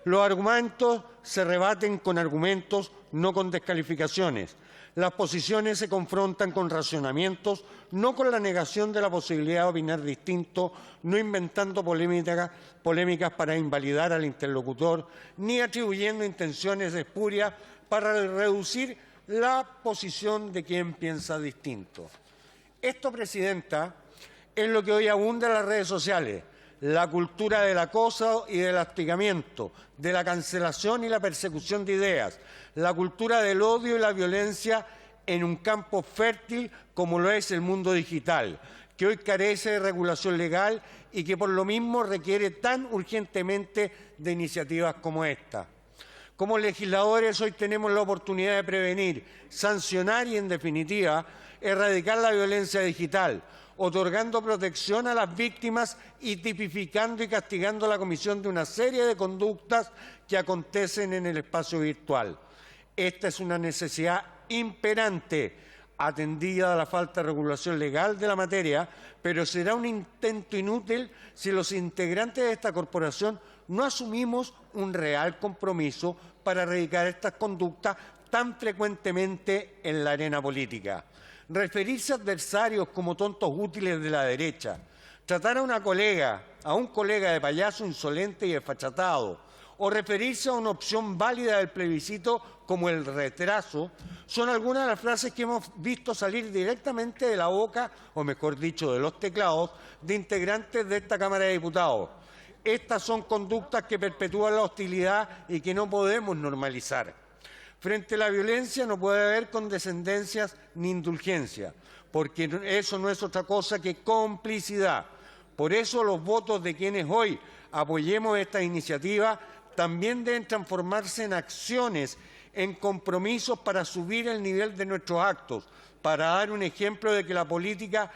Los argumentos se rebaten con argumentos, no con descalificaciones. Las posiciones se confrontan con razonamientos, no con la negación de la posibilidad de opinar distinto, no inventando polémicas para invalidar al interlocutor, ni atribuyendo intenciones espurias para reducir la posición de quien piensa distinto. Esto, presidenta, es lo que hoy abunda en las redes sociales. La cultura del acoso y del hostigamiento, de la cancelación y la persecución de ideas, la cultura del odio y la violencia en un campo fértil como lo es el mundo digital, que hoy carece de regulación legal y que por lo mismo requiere tan urgentemente de iniciativas como esta. Como legisladores hoy tenemos la oportunidad de prevenir, sancionar y, en definitiva, erradicar la violencia digital, otorgando protección a las víctimas y tipificando y castigando la comisión de una serie de conductas que acontecen en el espacio virtual. Esta es una necesidad imperante, atendida a la falta de regulación legal de la materia, pero será un intento inútil si los integrantes de esta corporación no asumimos un real compromiso para erradicar estas conductas tan frecuentemente en la arena política. Referirse a adversarios como tontos útiles de la derecha, tratar a un colega de payaso insolente y desfachatado, o referirse a una opción válida del plebiscito como el retraso, son algunas de las frases que hemos visto salir directamente de la boca, o mejor dicho, de los teclados, de integrantes de esta Cámara de Diputados. Estas son conductas que perpetúan la hostilidad y que no podemos normalizar. Frente a la violencia no puede haber condescendencias ni indulgencia, porque eso no es otra cosa que complicidad. Por eso los votos de quienes hoy apoyemos esta iniciativa también deben transformarse en acciones, en compromisos para subir el nivel de nuestros actos, para dar un ejemplo de que la política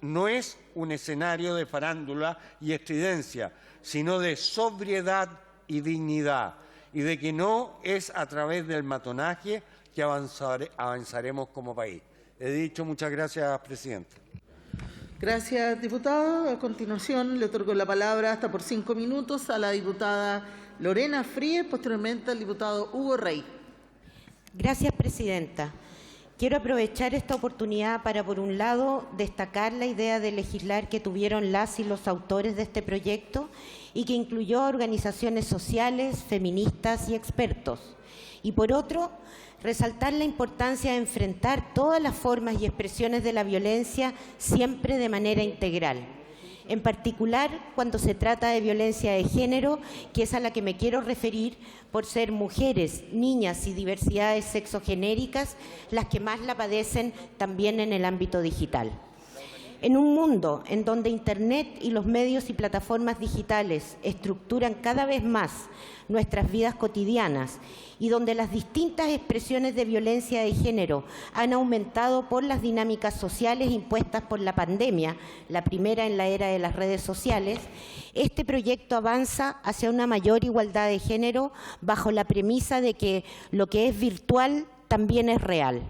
no es un escenario de farándula y estridencia, sino de sobriedad y dignidad, y de que no es a través del matonaje que avanzaremos como país. He dicho. Muchas gracias, presidenta. Gracias, diputado. A continuación le otorgo la palabra hasta por 5 minutos a la diputada Lorena Fríes, posteriormente al diputado Hugo Rey. Gracias, presidenta. Quiero aprovechar esta oportunidad para, por un lado, destacar la idea de legislar que tuvieron las y los autores de este proyecto y que incluyó a organizaciones sociales, feministas y expertos. Y por otro, resaltar la importancia de enfrentar todas las formas y expresiones de la violencia siempre de manera integral. En particular, cuando se trata de violencia de género, que es a la que me quiero referir por ser mujeres, niñas y diversidades sexogenéricas las que más la padecen también en el ámbito digital. En un mundo en donde Internet y los medios y plataformas digitales estructuran cada vez más nuestras vidas cotidianas y donde las distintas expresiones de violencia de género han aumentado por las dinámicas sociales impuestas por la pandemia, la primera en la era de las redes sociales, este proyecto avanza hacia una mayor igualdad de género bajo la premisa de que lo que es virtual también es real.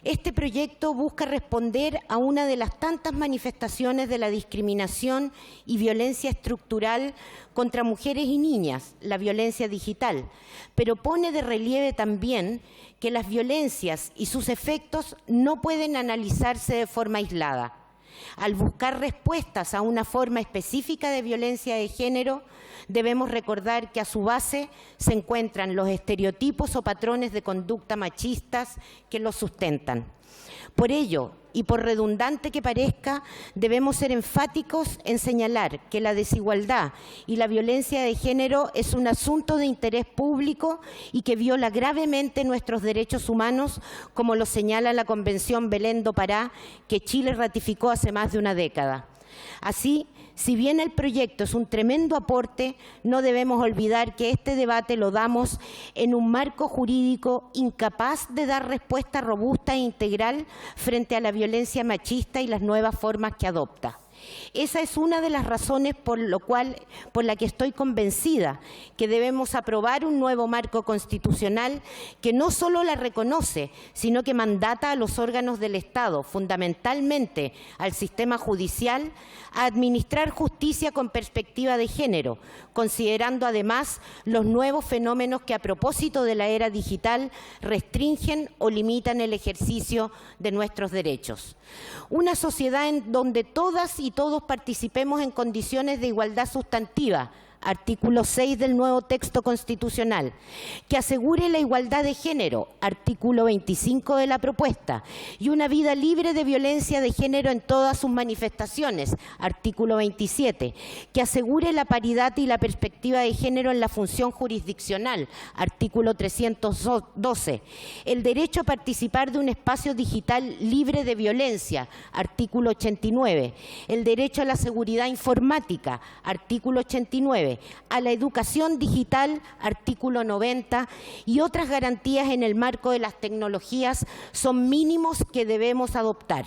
Este proyecto busca responder a una de las tantas manifestaciones de la discriminación y violencia estructural contra mujeres y niñas, la violencia digital, pero pone de relieve también que las violencias y sus efectos no pueden analizarse de forma aislada. Al buscar respuestas a una forma específica de violencia de género, debemos recordar que a su base se encuentran los estereotipos o patrones de conducta machistas que los sustentan. Por ello, y por redundante que parezca, debemos ser enfáticos en señalar que la desigualdad y la violencia de género es un asunto de interés público y que viola gravemente nuestros derechos humanos, como lo señala la Convención Belén do Pará, que Chile ratificó hace más de una década. Así, si bien el proyecto es un tremendo aporte, no debemos olvidar que este debate lo damos en un marco jurídico incapaz de dar respuesta robusta e integral frente a la violencia machista y las nuevas formas que adopta. Esa es una de las razones por la que estoy convencida que debemos aprobar un nuevo marco constitucional que no solo la reconoce, sino que mandata a los órganos del Estado, fundamentalmente al sistema judicial, a administrar justicia con perspectiva de género, considerando además los nuevos fenómenos que a propósito de la era digital restringen o limitan el ejercicio de nuestros derechos. Una sociedad en donde todas y todos participemos en condiciones de igualdad sustantiva, artículo 6 del nuevo texto constitucional, que asegure la igualdad de género, artículo 25 de la propuesta, y una vida libre de violencia de género en todas sus manifestaciones, artículo 27, que asegure la paridad y la perspectiva de género en la función jurisdiccional, artículo 312, el derecho a participar de un espacio digital libre de violencia, artículo 89, el derecho a la seguridad informática, artículo 89, a la educación digital, artículo 90, y otras garantías en el marco de las tecnologías son mínimos que debemos adoptar.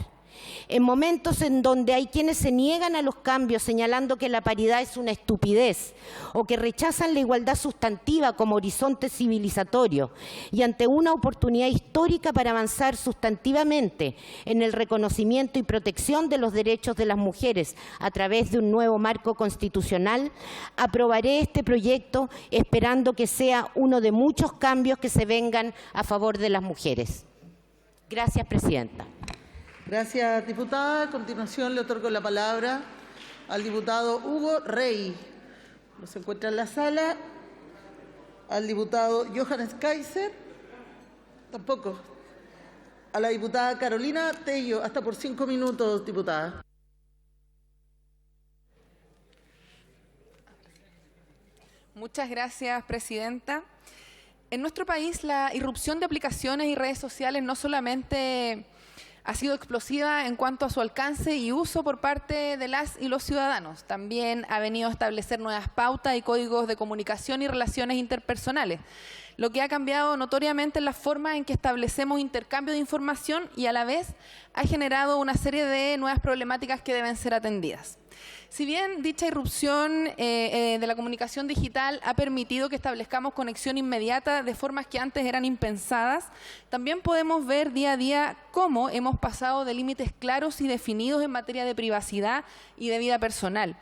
En momentos en donde hay quienes se niegan a los cambios señalando que la paridad es una estupidez o que rechazan la igualdad sustantiva como horizonte civilizatorio y ante una oportunidad histórica para avanzar sustantivamente en el reconocimiento y protección de los derechos de las mujeres a través de un nuevo marco constitucional, aprobaré este proyecto esperando que sea uno de muchos cambios que se vengan a favor de las mujeres. Gracias, presidenta. Gracias, diputada. A continuación le otorgo la palabra al diputado Hugo Rey. No se encuentra en la sala. Al diputado Johannes Kaiser. Tampoco. A la diputada Carolina Tello. Hasta por 5 minutos, diputada. Muchas gracias, presidenta. En nuestro país, la irrupción de aplicaciones y redes sociales no solamente ha sido explosiva en cuanto a su alcance y uso por parte de las y los ciudadanos. También ha venido a establecer nuevas pautas y códigos de comunicación y relaciones interpersonales, lo que ha cambiado notoriamente la forma en que establecemos intercambio de información y a la vez ha generado una serie de nuevas problemáticas que deben ser atendidas. Si bien dicha irrupción de la comunicación digital ha permitido que establezcamos conexión inmediata de formas que antes eran impensadas, también podemos ver día a día cómo hemos pasado de límites claros y definidos en materia de privacidad y de vida personal,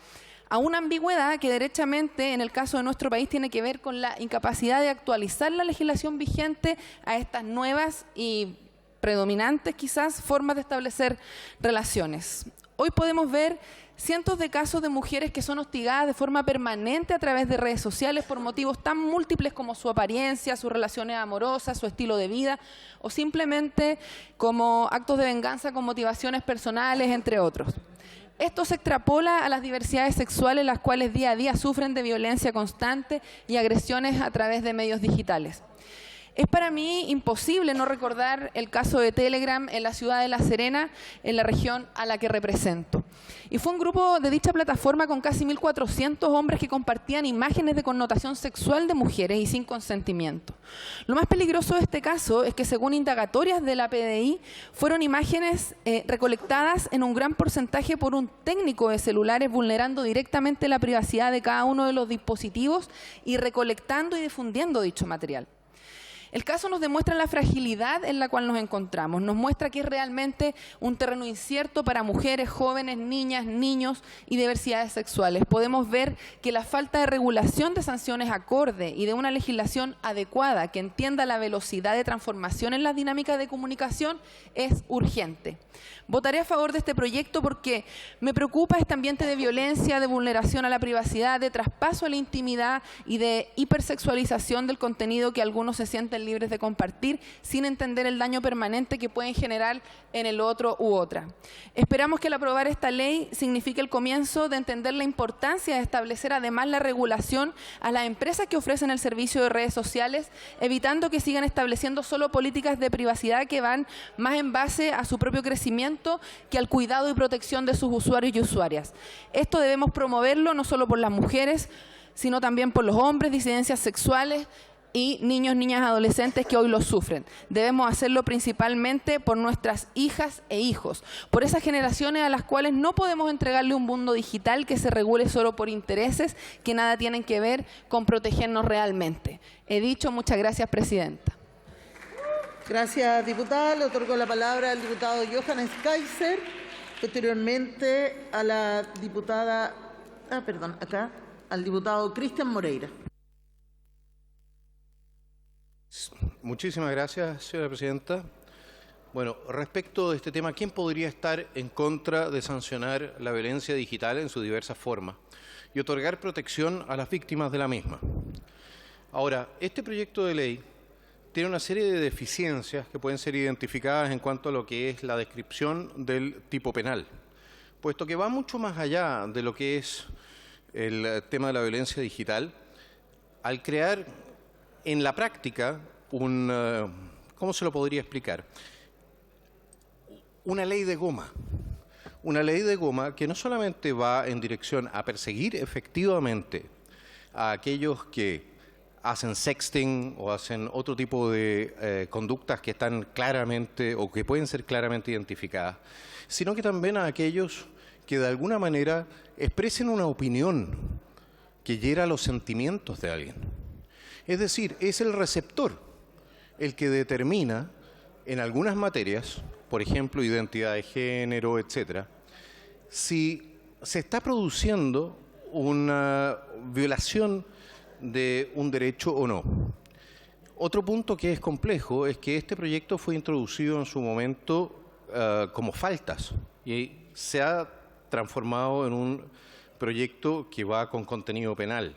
a una ambigüedad que derechamente en el caso de nuestro país tiene que ver con la incapacidad de actualizar la legislación vigente a estas nuevas y predominantes quizás formas de establecer relaciones. Hoy podemos ver cientos de casos de mujeres que son hostigadas de forma permanente a través de redes sociales por motivos tan múltiples como su apariencia, sus relaciones amorosas, su estilo de vida o simplemente como actos de venganza con motivaciones personales, entre otros. Esto se extrapola a las diversidades sexuales, las cuales día a día sufren de violencia constante y agresiones a través de medios digitales. Es para mí imposible no recordar el caso de Telegram en la ciudad de La Serena, en la región a la que represento. Y fue un grupo de dicha plataforma con casi 1.400 hombres que compartían imágenes de connotación sexual de mujeres y sin consentimiento. Lo más peligroso de este caso es que, según indagatorias de la PDI, fueron imágenes recolectadas en un gran porcentaje por un técnico de celulares, vulnerando directamente la privacidad de cada uno de los dispositivos y recolectando y difundiendo dicho material. El caso nos demuestra la fragilidad en la cual nos encontramos, nos muestra que es realmente un terreno incierto para mujeres, jóvenes, niñas, niños y diversidades sexuales. Podemos ver que la falta de regulación de sanciones acorde y de una legislación adecuada que entienda la velocidad de transformación en las dinámicas de comunicación es urgente. Votaré a favor de este proyecto porque me preocupa este ambiente de violencia, de vulneración a la privacidad, de traspaso a la intimidad y de hipersexualización del contenido que algunos se sienten libres de compartir sin entender el daño permanente que pueden generar en el otro u otra. Esperamos que el aprobar esta ley signifique el comienzo de entender la importancia de establecer además la regulación a las empresas que ofrecen el servicio de redes sociales, evitando que sigan estableciendo solo políticas de privacidad que van más en base a su propio crecimiento que al cuidado y protección de sus usuarios y usuarias. Esto debemos promoverlo no solo por las mujeres, sino también por los hombres, disidencias sexuales y niños, niñas, adolescentes que hoy lo sufren. Debemos hacerlo principalmente por nuestras hijas e hijos, por esas generaciones a las cuales no podemos entregarle un mundo digital que se regule solo por intereses que nada tienen que ver con protegernos realmente. He dicho, muchas gracias, Presidenta. Gracias, diputada. Le otorgo la palabra al diputado Johannes Kaiser, posteriormente a la diputada, al diputado Cristian Moreira. Muchísimas gracias, señora presidenta. Bueno, respecto de este tema, ¿quién podría estar en contra de sancionar la violencia digital en sus diversas formas y otorgar protección a las víctimas de la misma? Ahora, este proyecto de ley tiene una serie de deficiencias que pueden ser identificadas en cuanto a lo que es la descripción del tipo penal, puesto que va mucho más allá de lo que es el tema de la violencia digital, al crear en la práctica ¿cómo se lo podría explicar? Una ley de goma. Una ley de goma que no solamente va en dirección a perseguir efectivamente a aquellos que hacen sexting o hacen otro tipo de conductas que están claramente o que pueden ser claramente identificadas, sino que también a aquellos que de alguna manera expresen una opinión que hiera los sentimientos de alguien. Es decir, es el receptor el que determina en algunas materias, por ejemplo, identidad de género, etcétera, si se está produciendo una violación de un derecho o no. Otro punto que es complejo es que este proyecto fue introducido en su momento como faltas y se ha transformado en un proyecto que va con contenido penal.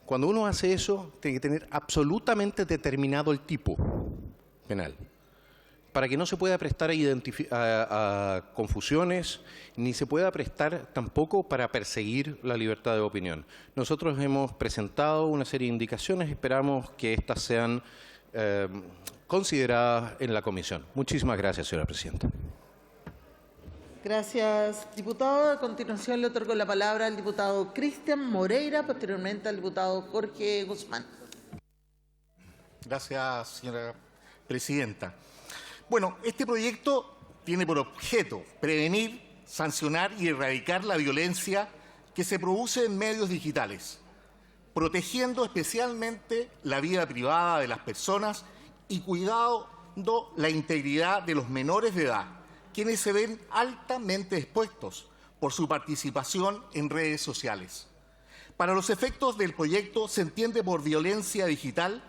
Cuando uno hace eso, tiene que tener absolutamente determinado el tipo penal, para que no se pueda prestar a confusiones, ni se pueda prestar tampoco para perseguir la libertad de opinión. Nosotros hemos presentado una serie de indicaciones, esperamos que estas sean consideradas en la comisión. Muchísimas gracias, señora presidenta. Gracias, diputado. A continuación le otorgo la palabra al diputado Cristian Moreira, posteriormente al diputado Jorge Guzmán. Gracias, señora presidenta. Bueno, este proyecto tiene por objeto prevenir, sancionar y erradicar la violencia que se produce en medios digitales, protegiendo especialmente la vida privada de las personas y cuidando la integridad de los menores de edad, quienes se ven altamente expuestos por su participación en redes sociales. Para los efectos del proyecto se entiende por violencia digital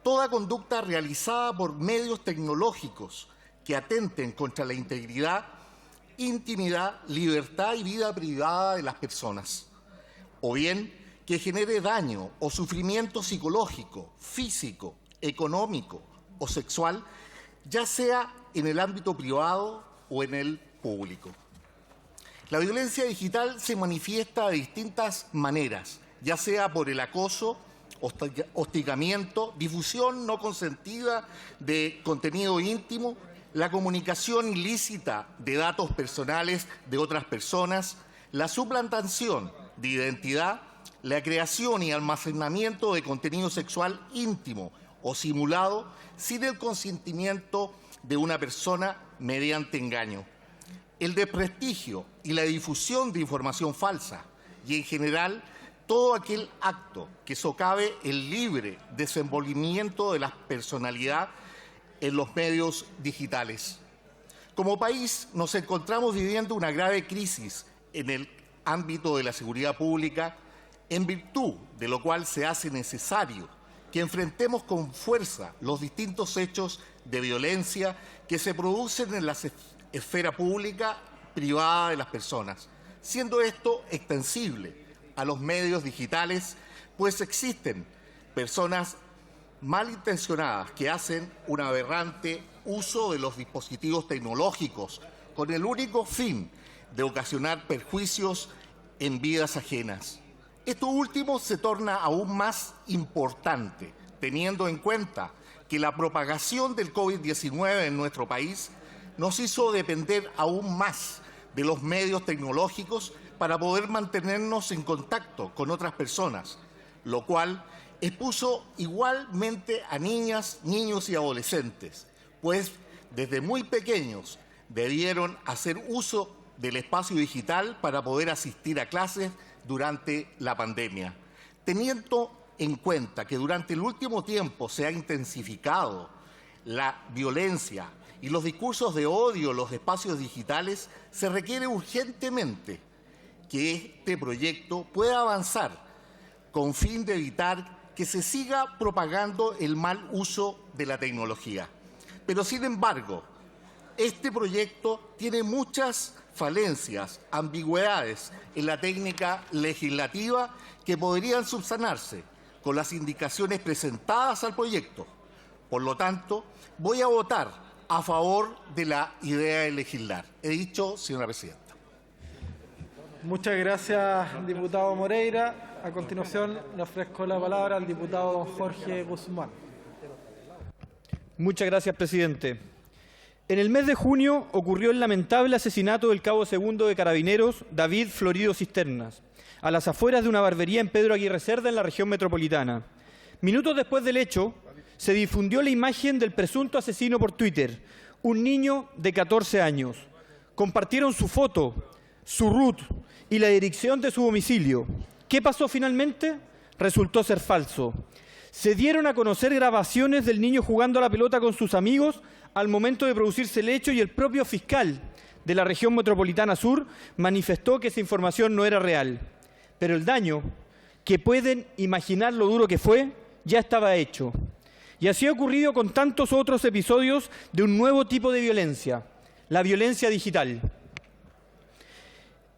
toda conducta realizada por medios tecnológicos que atenten contra la integridad, intimidad, libertad y vida privada de las personas, o bien que genere daño o sufrimiento psicológico, físico, económico o sexual, ya sea en el ámbito privado o en el público. La violencia digital se manifiesta de distintas maneras, ya sea por el acoso, hostigamiento, difusión no consentida de contenido íntimo, la comunicación ilícita de datos personales de otras personas, la suplantación de identidad, la creación y almacenamiento de contenido sexual íntimo o simulado sin el consentimiento de una persona mediante engaño, el desprestigio y la difusión de información falsa y, en general, todo aquel acto que socave el libre desenvolvimiento de la personalidad en los medios digitales. Como país, nos encontramos viviendo una grave crisis en el ámbito de la seguridad pública, en virtud de lo cual se hace necesario que enfrentemos con fuerza los distintos hechos de violencia que se producen en la esfera pública privada de las personas, siendo esto extensible a los medios digitales, pues existen personas malintencionadas que hacen un aberrante uso de los dispositivos tecnológicos con el único fin de ocasionar perjuicios en vidas ajenas. Esto último se torna aún más importante, teniendo en cuenta que la propagación del COVID-19 en nuestro país nos hizo depender aún más de los medios tecnológicos para poder mantenernos en contacto con otras personas, lo cual expuso igualmente a niñas, niños y adolescentes, pues desde muy pequeños debieron hacer uso del espacio digital para poder asistir a clases durante la pandemia. Teniendo en cuenta que durante el último tiempo se ha intensificado la violencia y los discursos de odio en los espacios digitales, se requiere urgentemente que este proyecto pueda avanzar con fin de evitar que se siga propagando el mal uso de la tecnología. Pero, sin embargo, este proyecto tiene muchas falencias, ambigüedades en la técnica legislativa que podrían subsanarse con las indicaciones presentadas al proyecto. Por lo tanto, voy a votar a favor de la idea de legislar. He dicho, señora presidenta. Muchas gracias, diputado Moreira. A continuación, le ofrezco la palabra al diputado don Jorge Guzmán. Muchas gracias, presidente. En el mes de junio ocurrió el lamentable asesinato del cabo segundo de Carabineros, David Florido Cisternas, a las afueras de una barbería en Pedro Aguirre Cerda, en la región metropolitana. Minutos después del hecho, se difundió la imagen del presunto asesino por Twitter, un niño de 14 años. Compartieron su foto, su RUT y la dirección de su domicilio. ¿Qué pasó finalmente? Resultó ser falso. Se dieron a conocer grabaciones del niño jugando a la pelota con sus amigos al momento de producirse el hecho, y el propio fiscal de la región metropolitana sur manifestó que esa información no era real. Pero el daño, que pueden imaginar lo duro que fue, ya estaba hecho. Y así ha ocurrido con tantos otros episodios de un nuevo tipo de violencia, la violencia digital.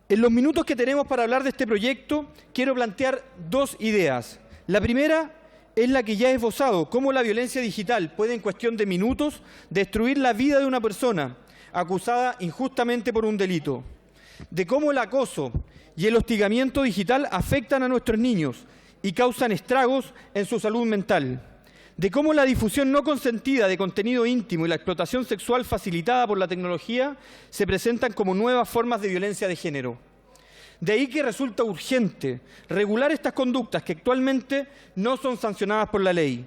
En los minutos que tenemos para hablar de este proyecto, quiero plantear dos ideas. La primera es la que ya he esbozado: cómo la violencia digital puede, en cuestión de minutos, destruir la vida de una persona acusada injustamente por un delito. De cómo el acoso y el hostigamiento digital afectan a nuestros niños y causan estragos en su salud mental. De cómo la difusión no consentida de contenido íntimo y la explotación sexual facilitada por la tecnología se presentan como nuevas formas de violencia de género. De ahí que resulta urgente regular estas conductas que actualmente no son sancionadas por la ley,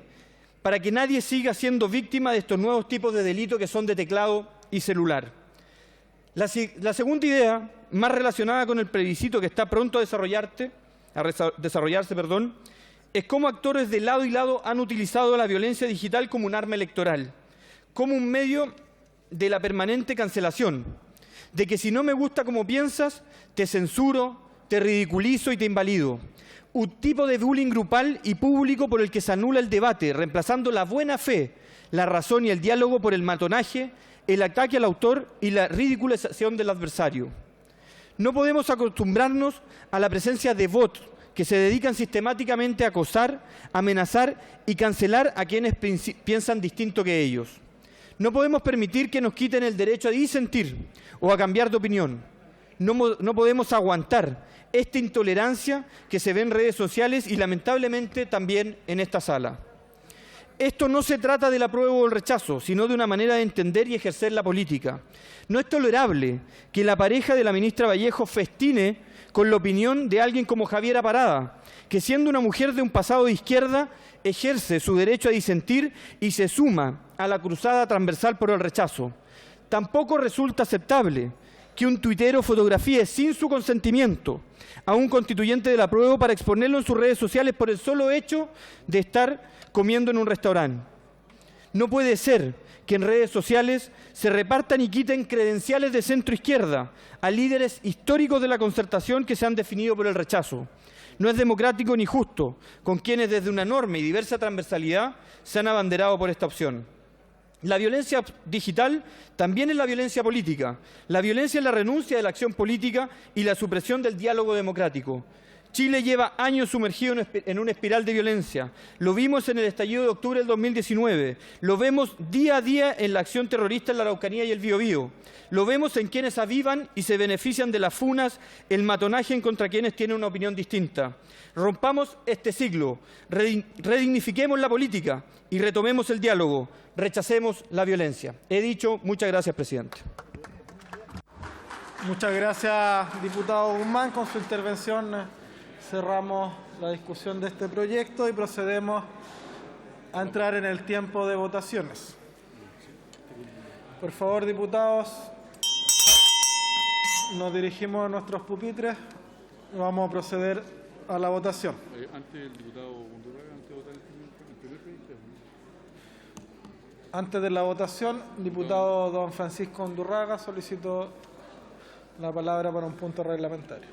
para que nadie siga siendo víctima de estos nuevos tipos de delito que son de teclado y celular. La segunda idea, más relacionada con el plebiscito que está pronto a desarrollarse, es cómo actores de lado y lado han utilizado la violencia digital como un arma electoral, como un medio de la permanente cancelación, de que si no me gusta como piensas, te censuro, te ridiculizo y te invalido. un tipo de bullying grupal y público por el que se anula el debate, reemplazando la buena fe, la razón y el diálogo por el matonaje, el ataque al autor y la ridiculización del adversario. No podemos acostumbrarnos a la presencia de bots que se dedican sistemáticamente a acosar, amenazar y cancelar a quienes piensan distinto que ellos. No podemos permitir que nos quiten el derecho a disentir o a cambiar de opinión. No podemos aguantar esta intolerancia que se ve en redes sociales y lamentablemente también en esta sala. Esto no se trata del apruebo o el rechazo, sino de una manera de entender y ejercer la política. No es tolerable que la pareja de la ministra Vallejo festine con la opinión de alguien como Javiera Parada, que siendo una mujer de un pasado de izquierda, ejerce su derecho a disentir y se suma a la cruzada transversal por el rechazo. Tampoco resulta aceptable que un tuitero fotografíe sin su consentimiento a un constituyente del apruebo para exponerlo en sus redes sociales por el solo hecho de estar comiendo en un restaurante. No puede ser que en redes sociales se repartan y quiten credenciales de centro-izquierda a líderes históricos de la concertación que se han definido por el rechazo. No es democrático ni justo con quienes desde una enorme y diversa transversalidad se han abanderado por esta opción. La violencia digital también es la violencia política. La violencia es la renuncia de la acción política y la supresión del diálogo democrático. Chile lleva años sumergido en una espiral de violencia. Lo vimos en el estallido de octubre del 2019. Lo vemos día a día en la acción terrorista en la Araucanía y el Biobío. Lo vemos en quienes avivan y se benefician de las funas, el matonaje en contra quienes tienen una opinión distinta. Rompamos este ciclo, redignifiquemos la política y retomemos el diálogo. Rechacemos la violencia. He dicho. Muchas gracias, presidente. Muchas gracias, diputado Guzmán. Con su intervención cerramos la discusión de este proyecto y procedemos a entrar en el tiempo de votaciones. Por favor, diputados, nos dirigimos a nuestros pupitres y vamos a proceder a la votación. Antes de la votación, diputado don Francisco Undurraga solicitó la palabra para un punto reglamentario.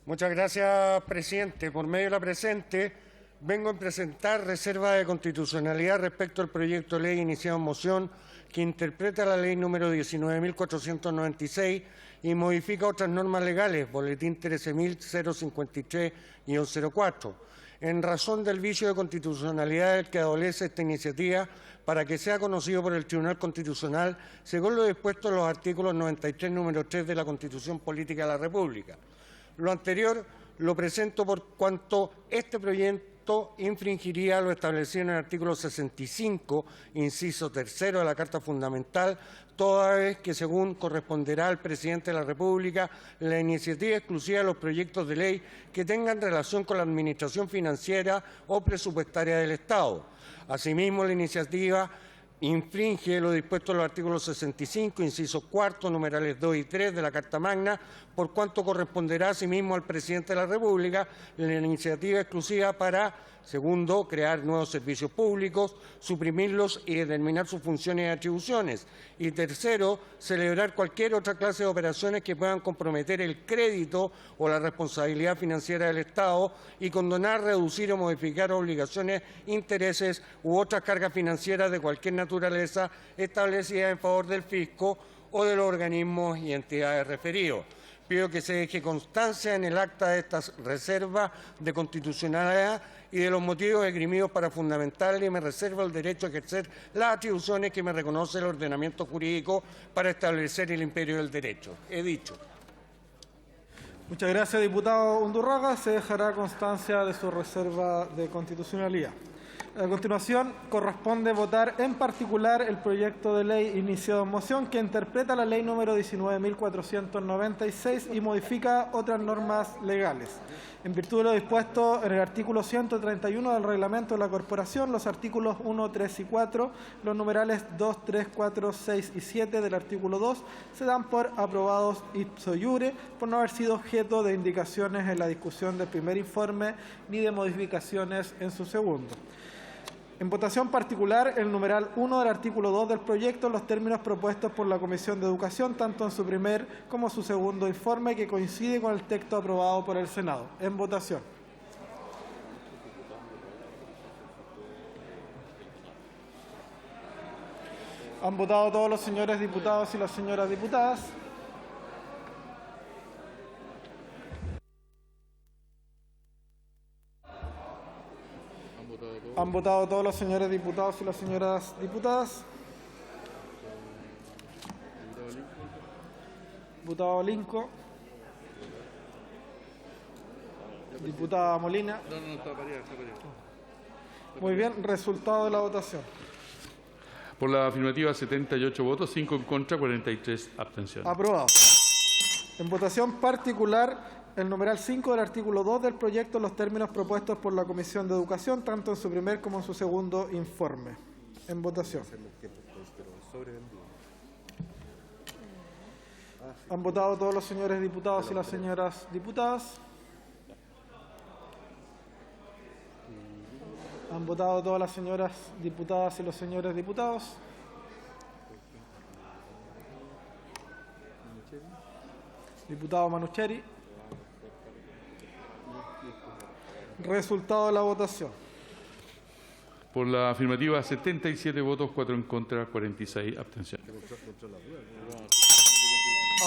Muchas gracias, presidente. Por medio de la presente, vengo a presentar reserva de constitucionalidad respecto al proyecto de ley iniciado en moción que interpreta la ley número 19.496 y modifica otras normas legales, boletín 13.053-04, en razón del vicio de constitucionalidad del que adolece esta iniciativa para que sea conocido por el Tribunal Constitucional según lo dispuesto en los artículos 93, número 3 de la Constitución Política de la República. Lo anterior lo presento por cuanto este proyecto infringiría lo establecido en el artículo 65, inciso 3 de la Carta Fundamental, toda vez que, según corresponderá al presidente de la República, la iniciativa exclusiva de los proyectos de ley que tengan relación con la administración financiera o presupuestaria del Estado. Asimismo, la iniciativa infringe lo dispuesto en los artículos 65, incisos 4, numerales 2 y 3 de la Carta Magna, por cuanto corresponderá asimismo al presidente de la República la iniciativa exclusiva para, segundo, crear nuevos servicios públicos, suprimirlos y determinar sus funciones y atribuciones. Y tercero, celebrar cualquier otra clase de operaciones que puedan comprometer el crédito o la responsabilidad financiera del Estado y condonar, reducir o modificar obligaciones, intereses u otras cargas financieras de cualquier naturaleza establecidas en favor del fisco o de los organismos y entidades referidos. Pido que se deje constancia en el acta de esta reserva de constitucionalidad y de los motivos esgrimidos para fundamentarla, y me reservo el derecho a ejercer las atribuciones que me reconoce el ordenamiento jurídico para establecer el imperio del derecho. He dicho. Muchas gracias, diputado Undurraga. Se dejará constancia de su reserva de constitucionalidad. A continuación, corresponde votar en particular el proyecto de ley iniciado en moción que interpreta la ley número 19.496 y modifica otras normas legales. En virtud de lo dispuesto en el artículo 131 del Reglamento de la Corporación, los artículos 1, 3 y 4, los numerales 2, 3, 4, 6 y 7 del artículo 2 se dan por aprobados ipso iure por no haber sido objeto de indicaciones en la discusión del primer informe ni de modificaciones en su segundo. En votación particular, el numeral 1 del artículo 2 del proyecto, los términos propuestos por la Comisión de Educación, tanto en su primer como su segundo informe, que coincide con el texto aprobado por el Senado. En votación. Han votado todos los señores diputados y las señoras diputadas. Han votado todos los señores diputados y las señoras diputadas. Diputado Linco. Diputada Molina. Muy bien, resultado de la votación. Por la afirmativa, 78 votos, 5 en contra, 43 abstenciones. Aprobado. En votación particular, el numeral 5 del artículo 2 del proyecto, los términos propuestos por la Comisión de Educación, tanto en su primer como en su segundo informe. En votación. Han votado todos los señores diputados y las señoras diputadas. Han votado todas las señoras diputadas y los señores diputados. Diputado Manucheri. Resultado de la votación. Por la afirmativa, 77 votos, 4 en contra, 46 abstenciones.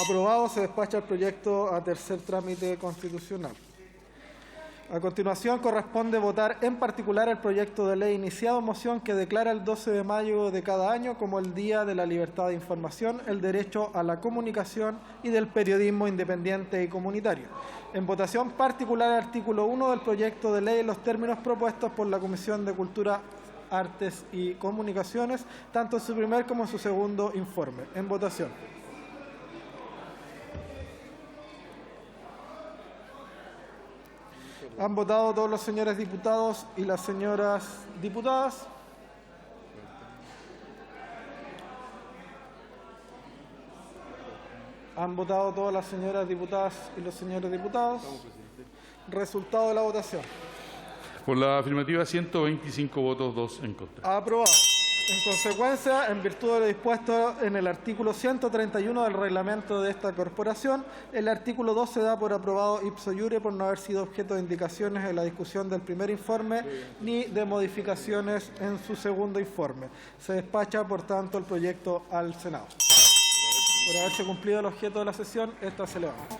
Aprobado, se despacha el proyecto a tercer trámite constitucional. A continuación, corresponde votar en particular el proyecto de ley iniciado, moción que declara el 12 de mayo de cada año como el Día de la Libertad de Información, el derecho a la comunicación y del periodismo independiente y comunitario. En votación particular, el artículo 1 del proyecto de ley, los términos propuestos por la Comisión de Cultura, Artes y Comunicaciones, tanto en su primer como en su segundo informe. En votación. Han votado todos los señores diputados y las señoras diputadas. Han votado todas las señoras diputadas y los señores diputados. Resultado de la votación. Por la afirmativa, 125 votos, 2 en contra. Aprobado. En consecuencia, en virtud de lo dispuesto en el artículo 131 del reglamento de esta corporación, el artículo 2 se da por aprobado ipso iure por no haber sido objeto de indicaciones en la discusión del primer informe ni de modificaciones en su segundo informe. Se despacha, por tanto, el proyecto al Senado. Por haberse cumplido el objeto de la sesión, esta se levanta.